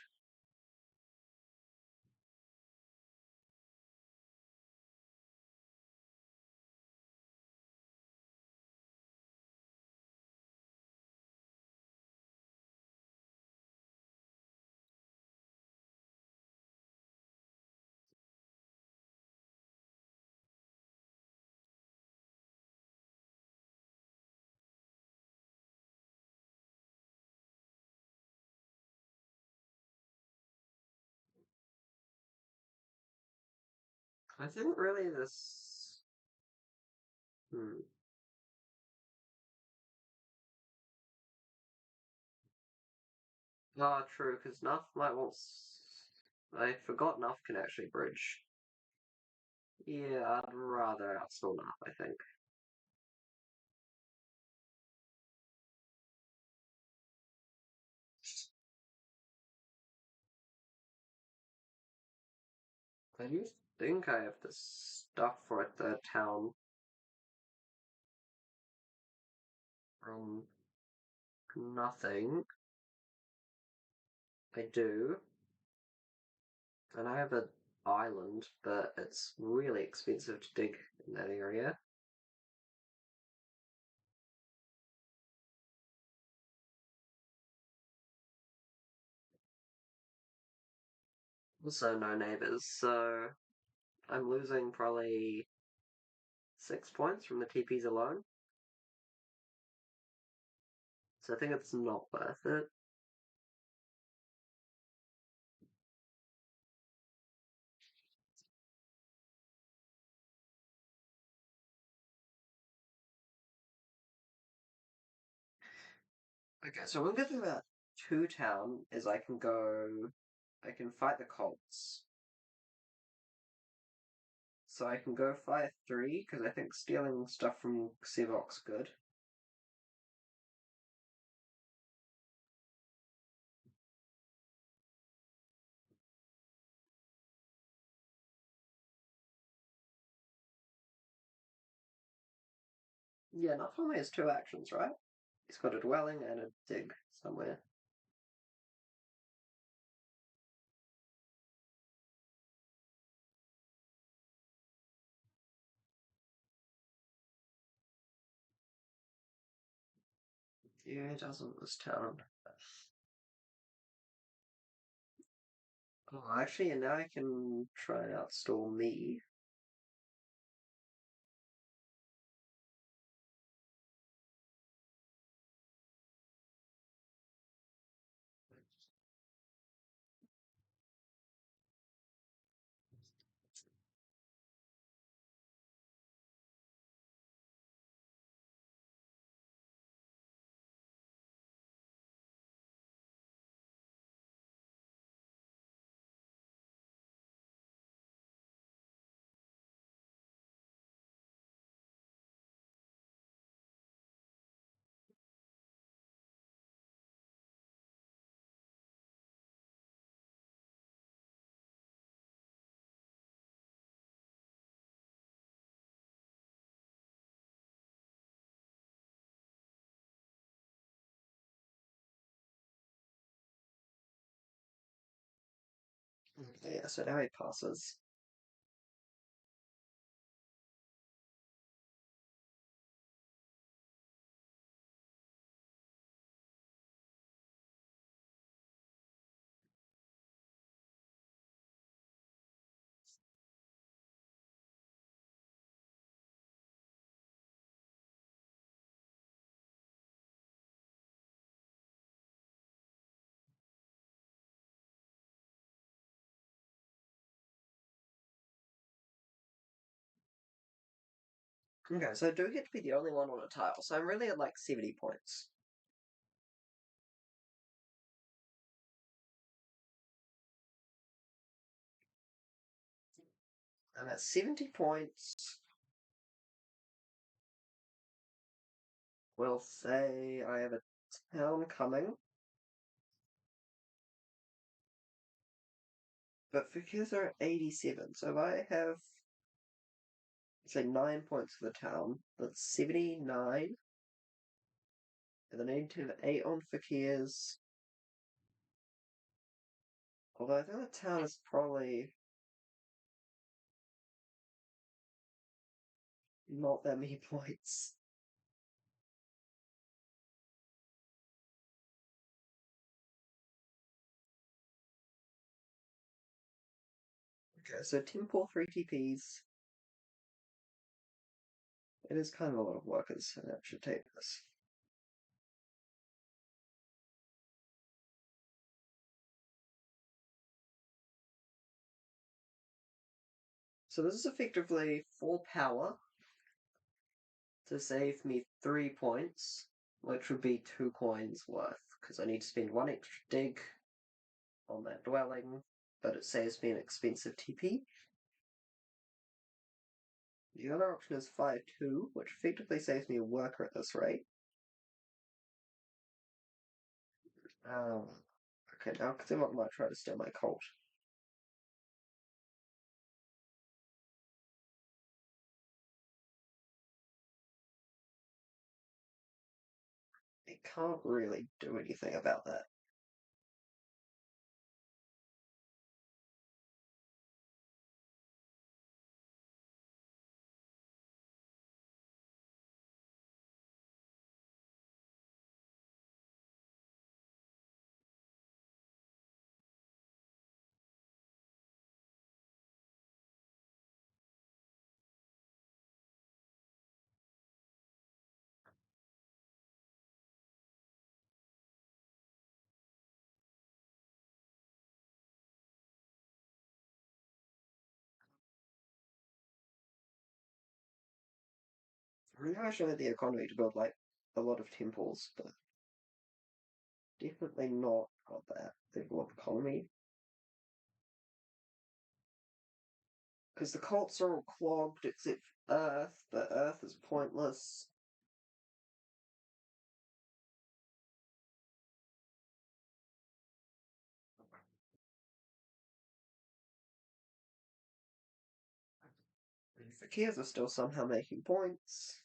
I think really this. Hmm. Ah, true, because Nuff might want. I forgot Nuff can actually bridge. Yeah, I'd rather outstall Nuff, I think. I do think I have the stuff for a third town from nothing. I do. And I have an island, but it's really expensive to dig in that area. Also no neighbors, so I'm losing probably 6 points from the TPs alone. So I think it's not worth it. Okay, so one good thing about two town is I can fight the Colts. So I can go fire three, because I think stealing stuff from Xevoc's good. Yeah, not only has two actions, right? He's got a dwelling and a dig somewhere. Yeah, he doesn't this town. Oh, actually, and now I can try and outstall me. Okay, yeah, so now he passes. Okay, so I do get to be the only one on a tile, so I'm really at like 70 points. I'm at 70 points. We'll say I have a town coming, but Fakirs are at 87, so if I have, say, 9 points for the town, that's 79, and then I need to have 8 on Fakirs. Although I think the town is probably not that many points. Okay, so Temple 3 TPs. It is kind of a lot of workers, and that should take this. So this is effectively 4 power to save me 3 points, which would be 2 coins worth, because I need to spend 1 extra dig on that dwelling, but it saves me an expensive TP. The other option is Fire 2, which effectively saves me a worker at this rate. Okay, now Xevoc might try to steal my cult. It can't really do anything about that. We actually had the economy to build like a lot of temples, but definitely not got that level of economy. Because the cults are all clogged except for Earth, but Earth is pointless. Fakirs are still somehow making points.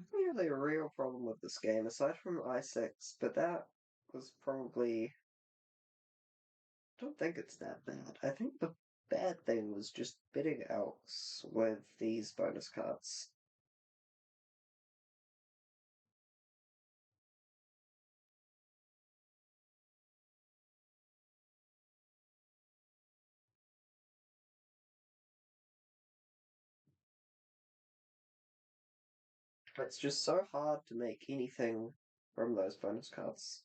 I think the real problem with this game, aside from I6, but that was probably. I don't think it's that bad. I think the bad thing was just bidding elks with these bonus cards. It's just so hard to make anything from those bonus cards.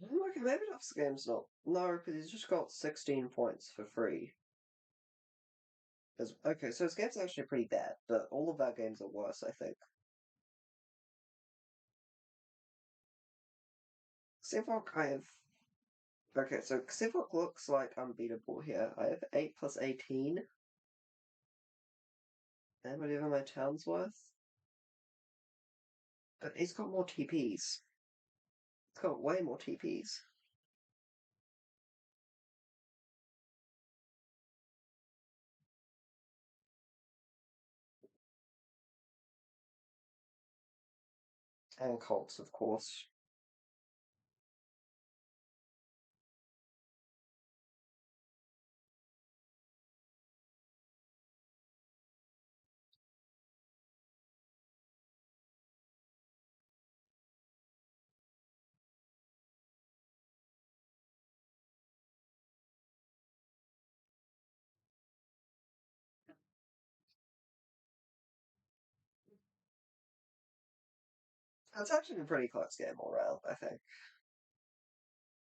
Okay, maybe Duff's game's not. No, because he's just got 16 points for free. Okay, so his game's actually pretty bad, but all of our games are worse, I think. Xevoc, I have. Okay, so Xevoc looks like unbeatable here. I have 8 plus 18, and whatever my town's worth. But he's got more TPs. He's got way more TPs. And cults, of course. It's actually a pretty close game all round, I think.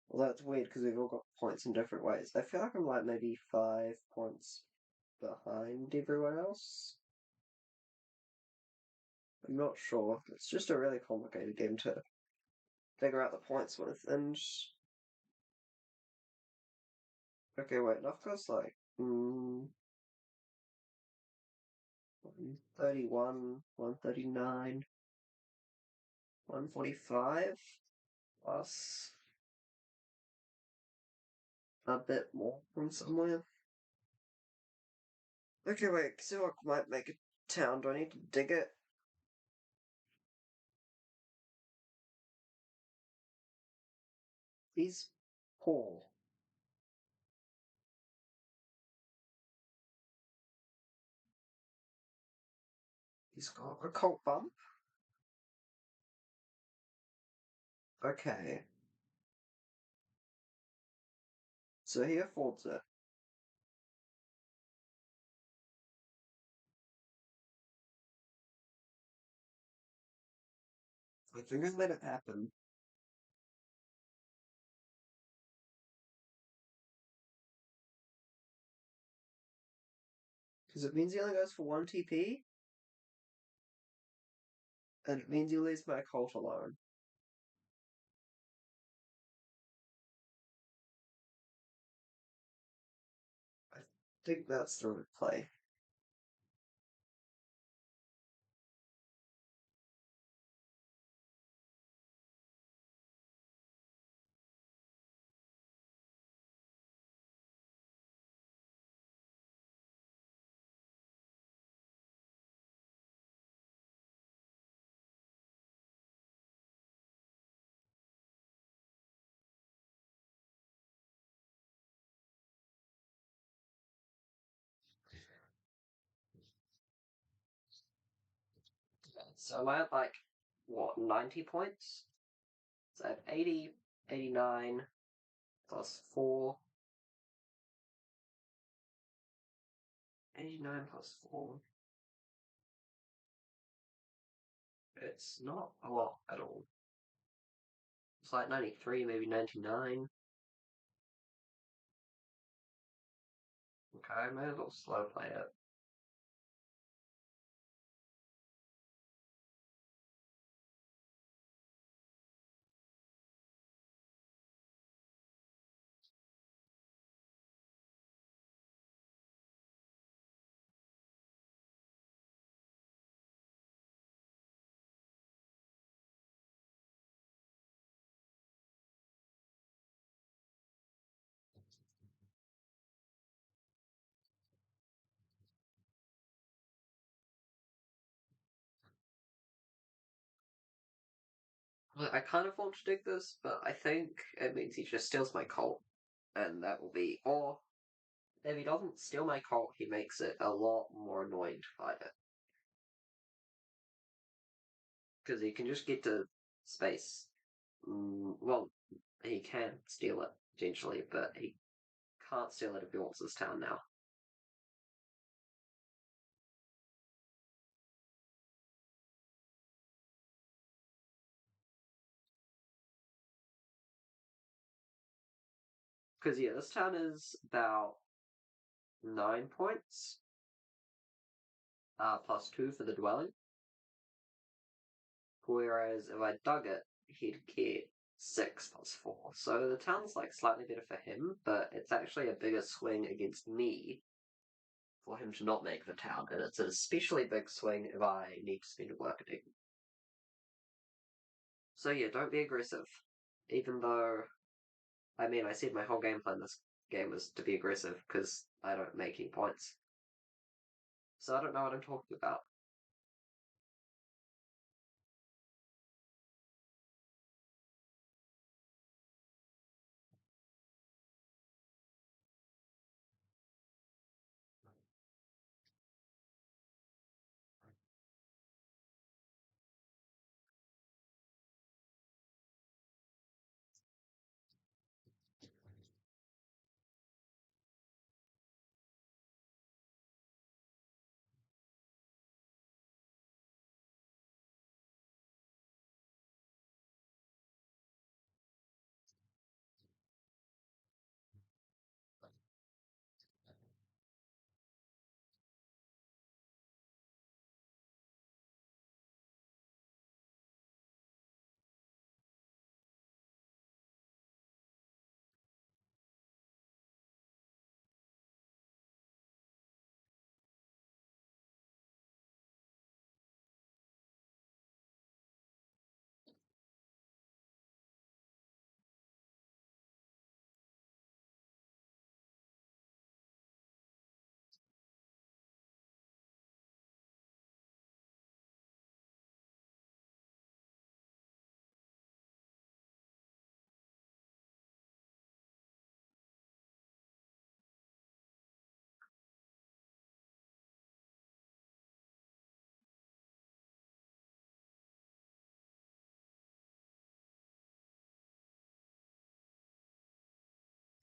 Although it's weird because we've all got points in different ways. I feel like I'm like maybe 5 points behind everyone else. I'm not sure. It's just a really complicated game to figure out the points with. And okay, wait, Nafghar's like 131, 139, 145 plus a bit more from somewhere. Okay, wait, Xevoc might make a town. Do I need to dig it? He's poor. He's got a cult bump. Okay. So he affords it. I think I let it happen. Because it means he only goes for 1 TP, and it means he leaves my cult alone. I think that's the right play. So am I at like, what, 90 points? So I have 80, 89 plus 4. 89 plus 4. It's not a lot at all. It's like 93, maybe 99. Okay, I may as well slow play it. I kind of want to dig this, but I think it means he just steals my cult, and that will be. Or if he doesn't steal my cult, he makes it a lot more annoying to fight it. Because he can just get to space. Well, he can steal it, potentially, but he can't steal it if he wants this town now. Because, yeah, this town is about 9 points, plus 2 for the dwelling. Whereas if I dug it, he'd get 6 plus 4. So the town's like slightly better for him, but it's actually a bigger swing against me for him to not make the town, and it's an especially big swing if I need to spend a work dig. So yeah, don't be aggressive. Even though, I mean, I said my whole game plan this game was to be aggressive because I don't make any points. So I don't know what I'm talking about.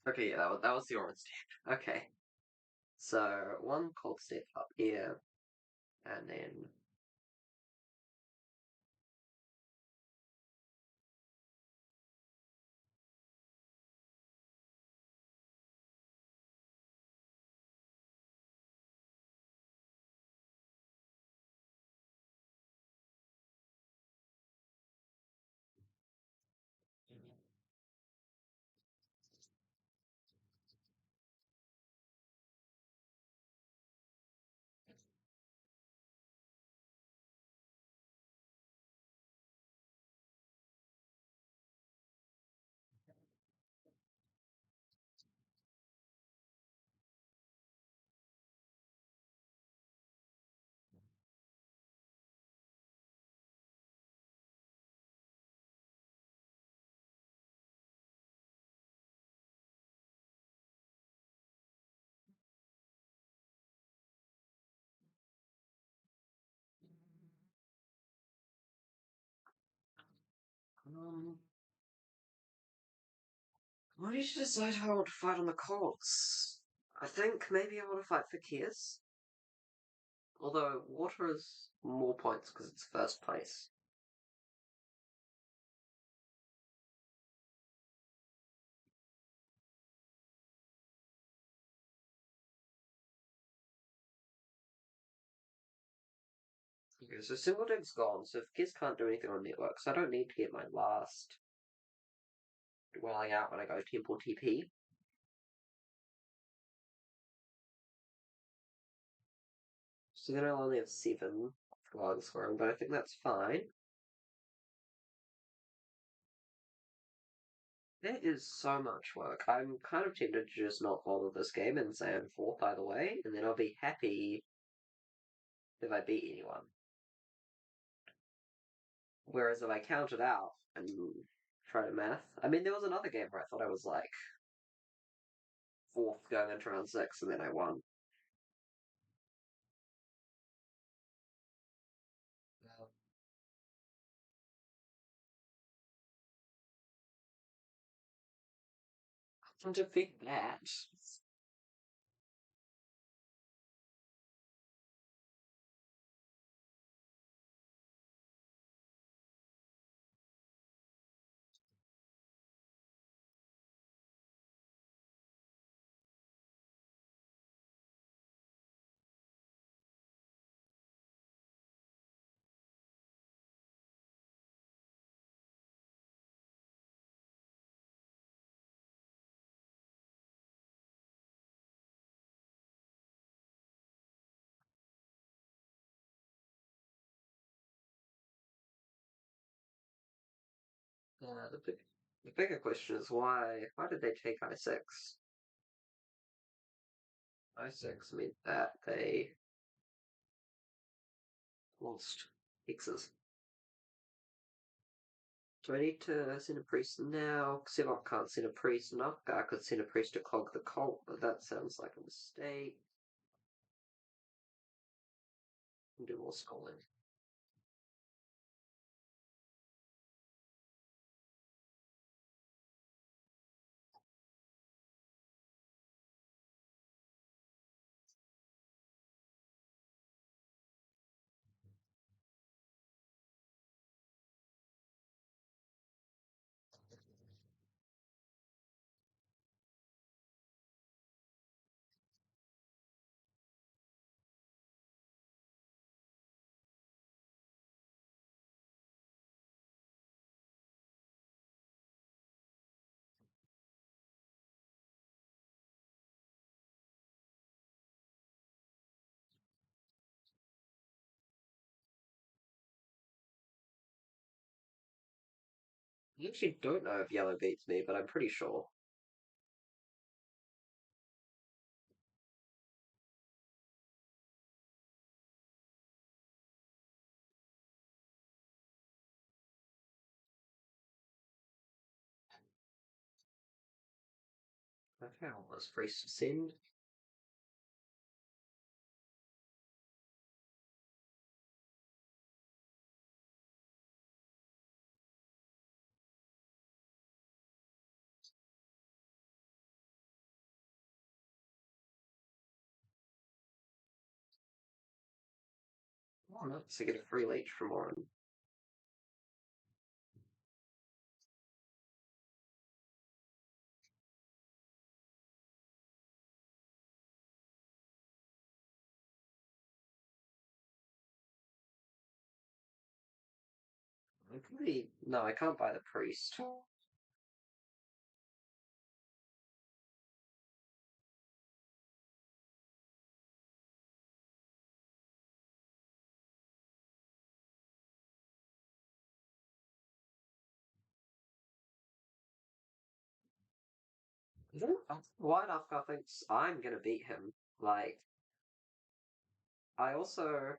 Okay, yeah, that was the Auren step. Okay, so one cold step up here, and then um, what did you decide how I want to fight on the courts? I think maybe I want to fight Fakirs. Although water is more points because it's first place. Okay, so single dig's gone, so Fakirs can't do anything on network, so I don't need to get my last dwelling out when I go temple TP. So then I'll only have 7 log scoring, but I think that's fine. That is so much work. I'm kind of tempted to just not bother this game and say I'm fourth by the way, and then I'll be happy if I beat anyone. Whereas if I count it out and try to math, I mean, there was another game where I thought I was like fourth going into round 6, and then I won. And to beat that, the bigger question is why did they take I6? I6 meant that they lost X's. Do I need to send a priest now? Xevoc can't send a priest. Nafghar could send a priest to clog the cult, but that sounds like a mistake. Do more schooling. I actually don't know if yellow beats me, but I'm pretty sure. Okay, I almost priest to send. Oh, no. So get a free leech from Auren. No, I can't buy the priest. Why Nafghar thinks I'm gonna beat him. Like, I also.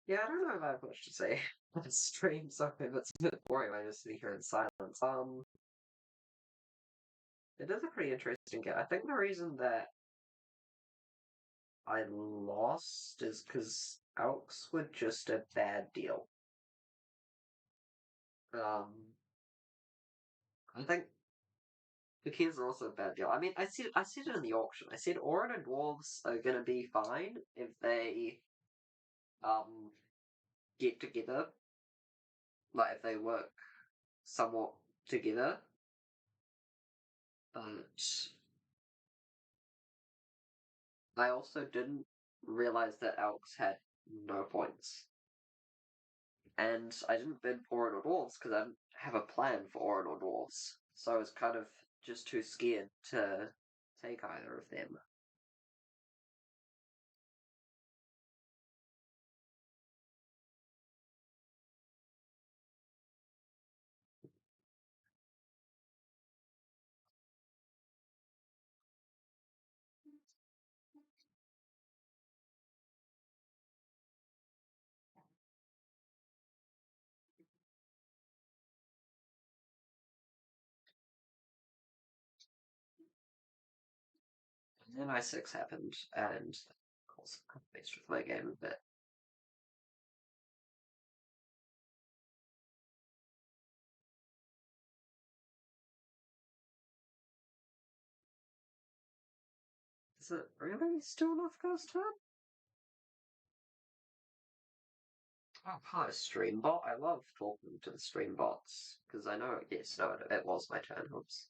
Yeah, I don't know if I have much to say on the stream, so if it's a bit boring, I just sit here in silence. It is a pretty interesting game. I think the reason that I lost is because Elks were just a bad deal. Um, I think Fakirs are also a bad deal. I mean, I said it in the auction. I said Auren and Dwarves are gonna be fine if they um get together, like if they work somewhat together. But I also didn't realize that Elks had no points. And I didn't bid Auren or Dwarves because I didn't have a plan for Auren or Dwarves. So I was kind of just too scared to take either of them. And then I6 happened, and of course I messed with my game a bit. Is it really still Nafghar's turn? Oh, hi, stream bot. I love talking to the stream bots because I know. Yes, no, it was my turn. Oops.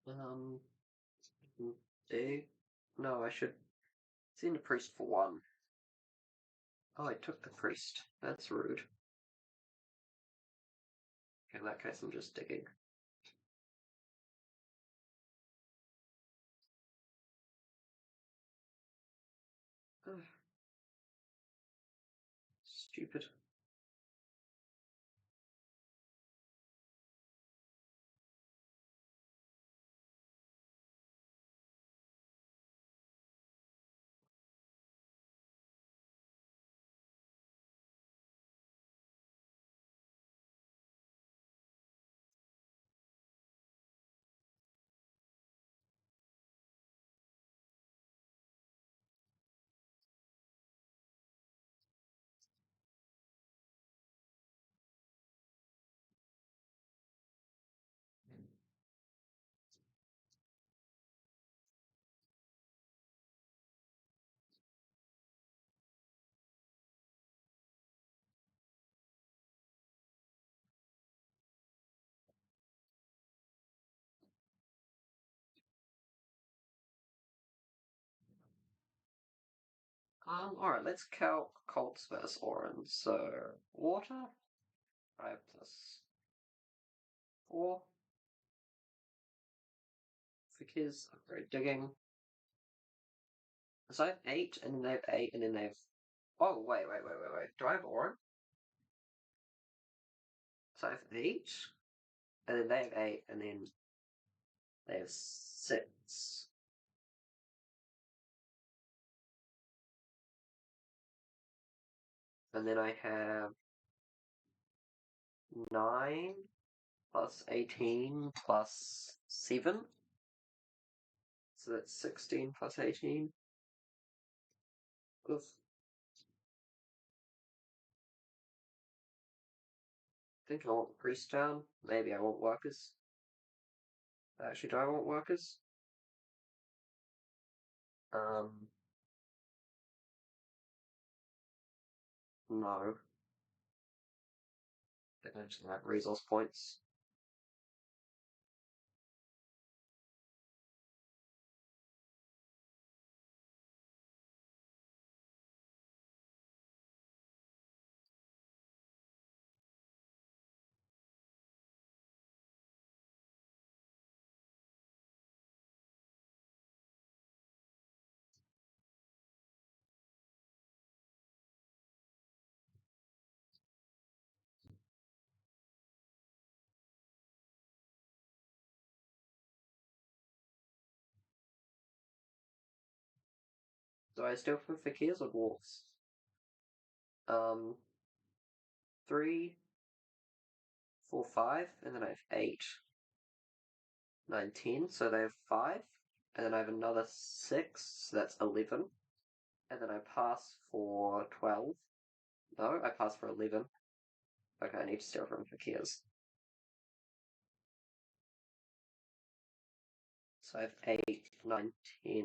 Um, do no, I should send a priest for one. Oh, I took the priest. That's rude. In that case, I'm just digging. Stupid. Alright, let's calc Colts versus Auren. So, water, 5 plus 4. Fakirs, upgrade digging. So I have 8, and then they have 8, and then they have. Oh, wait. Do I have Auren? So I have 8, and then they have 8, and then they have 6. And then I have 9 plus 18 plus 7. So that's 16 plus 18. Oof. I think I want priest down. Maybe I want workers. Actually, do I want workers? Um, no. They don't just have resource points. Do I still have Fakirs or Dwarves? Um, 3, 4, 5, and then I have 8, 9, 10, so they have 5, and then I have another 6, so that's 11, and then I pass for 12. No, I pass for 11. Okay, I need to steal from Fakirs. So I have 8, 9, 10.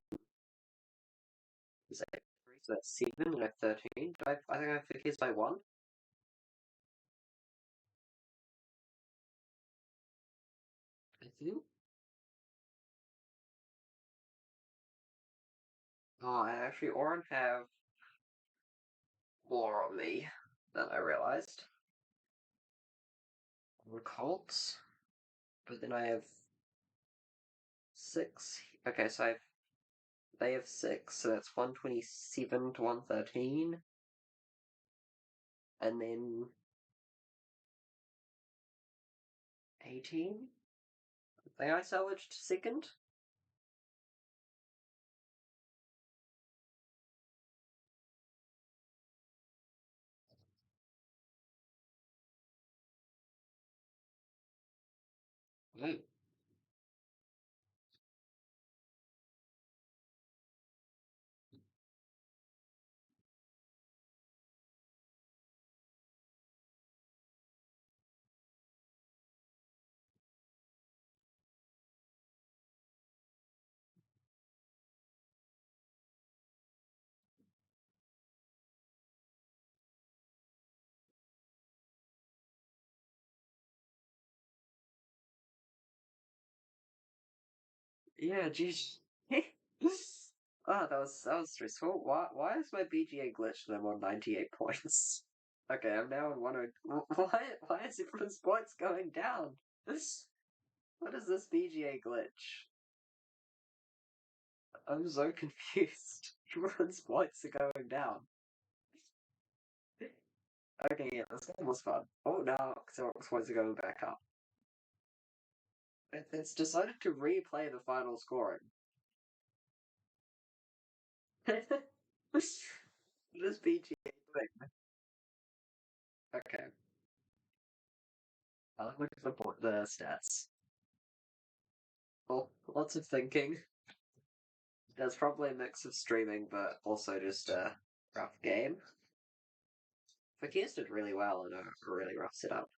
Is that 3? So that's 7, and I have 13. I think I have Fakirs by 1. I think. Oh, and actually, Auren have more on me than I realized. Colts, but then I have 6. Okay, so they have 6, so that's 127 to 113, and then 18. I think I salvaged second. Mm. Yeah, geez. Ah, that was stressful. Why is my BGA glitched and I'm on 98 points? Okay, I'm now on 100. Why is everyone's points going down? What is this BGA glitch? I'm so confused. Everyone's points are going down. Okay, yeah, this game was fun. Oh, now Xevoc points are going back up. It's decided to replay the final scoring. What is BGA doing? Okay, I'll look at the stats. Well, lots of thinking. There's probably a mix of streaming, but also just a rough game. Fakirs did really well in a really rough setup.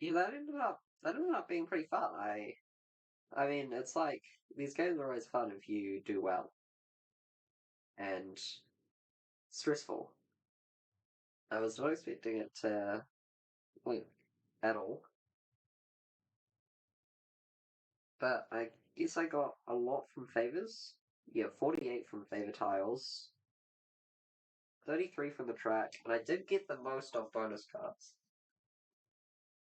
Yeah, that ended up being pretty fun. I mean, it's like these games are always fun if you do well and stressful. I was not expecting it to win at all, but I guess I got a lot from favors. Yeah, 48 from favor tiles, 33 from the track, and I did get the most of bonus cards.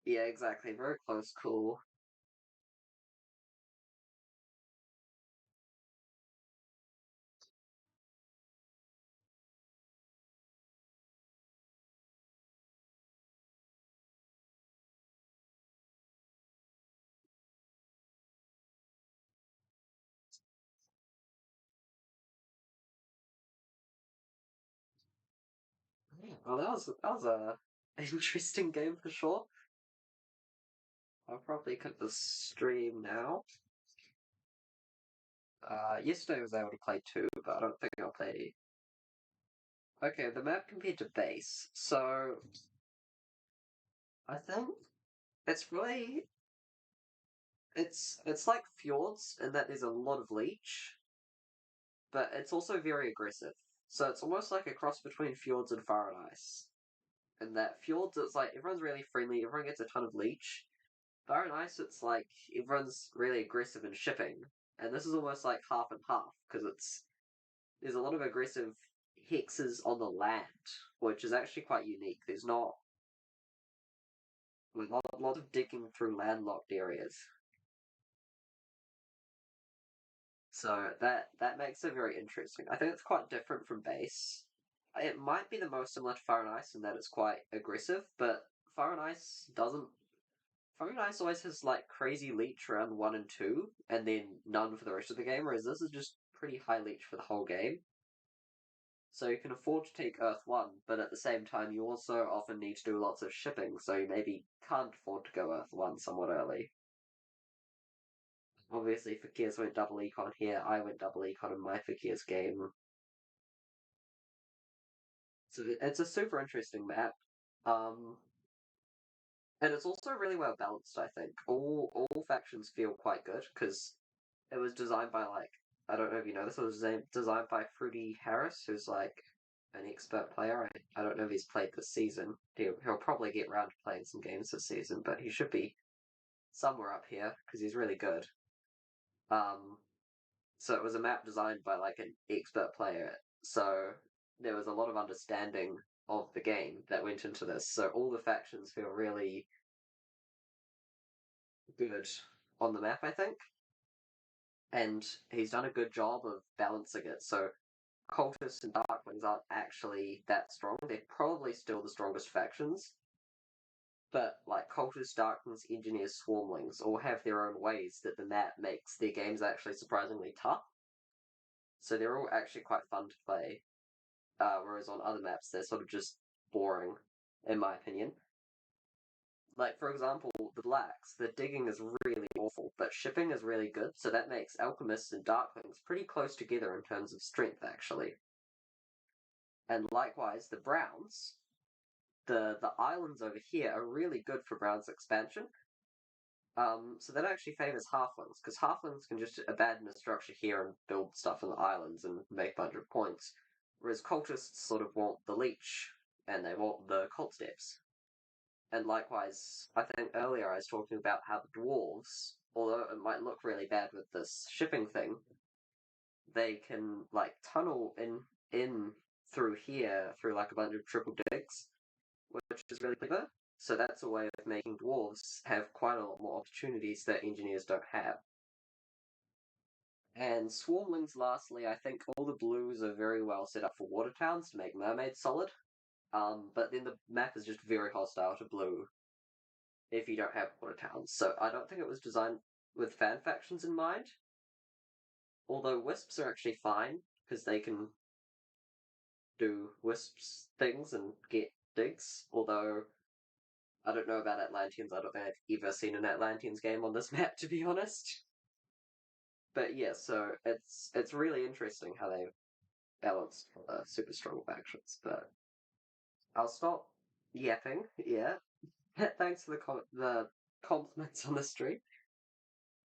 Yeah, exactly. Very close call. Well, that was a interesting game for sure. I'll probably cut the stream now. Yesterday I was able to play two, but I don't think I'll play. Okay, the map compared to base. So I think it's really it's like fjords in that there's a lot of leech, but it's also very aggressive. So it's almost like a cross between fjords and fire and ice. And that fjords, it's like everyone's really friendly, everyone gets a ton of leech. Fire and ice, it's like everyone's really aggressive in shipping, and this is almost like half and half because it's there's a lot of aggressive hexes on the land, which is actually quite unique. There's not a lot of digging through landlocked areas, so that makes it very interesting. I think it's quite different from base. It might be the most similar to Fire and Ice in that it's quite aggressive, but Fire and Ice doesn't. Fire and Ice always has like crazy leech around 1 and 2, and then none for the rest of the game, whereas this is just pretty high leech for the whole game. So you can afford to take Earth 1, but at the same time you also often need to do lots of shipping, so you maybe can't afford to go Earth 1 somewhat early. Obviously, Fakirs went double econ here, I went double econ in my Fakirs game. So it's a super interesting map. Um, and it's also really well balanced, I think. All factions feel quite good, because it was designed by, like, I don't know if you know this, it was designed by Fruity Harris, who's like an expert player. I don't know if he's played this season. He'll probably get around to playing some games this season, but he should be somewhere up here because he's really good. Um, so it was a map designed by like an expert player. So there was a lot of understanding of the game that went into this. So all the factions feel really good on the map, I think. And he's done a good job of balancing it. So cultists and darklings aren't actually that strong. They're probably still the strongest factions, but like cultists, darklings, engineers, swarmlings all have their own ways that the map makes their games actually surprisingly tough. So they're all actually quite fun to play. Whereas on other maps they're sort of just boring, in my opinion. Like for example, the blacks, the digging is really awful, but shipping is really good, so that makes alchemists and darklings pretty close together in terms of strength actually. And likewise, the browns, the islands over here are really good for Brown's expansion. So that actually favors halflings, because halflings can just abandon a structure here and build stuff on the islands and make a bunch of points, whereas cultists sort of want the leech and they want the cult steps. And likewise, I think earlier I was talking about how the dwarves, although it might look really bad with this shipping thing, they can like tunnel in through here through like a bunch of triple digs, which is really clever. So that's a way of making dwarves have quite a lot more opportunities that engineers don't have. And swarmlings, lastly, I think all the blues are very well set up for water towns to make mermaids solid. But then the map is just very hostile to blue if you don't have water towns. So I don't think it was designed with fan factions in mind. Although wisps are actually fine because they can do wisps things and get digs. Although I don't know about Atlanteans. I don't think I've ever seen an Atlanteans game on this map, to be honest. But yeah, so it's really interesting how they balanced super strong factions. But I'll stop yapping. Yeah. Thanks for the compliments on the stream.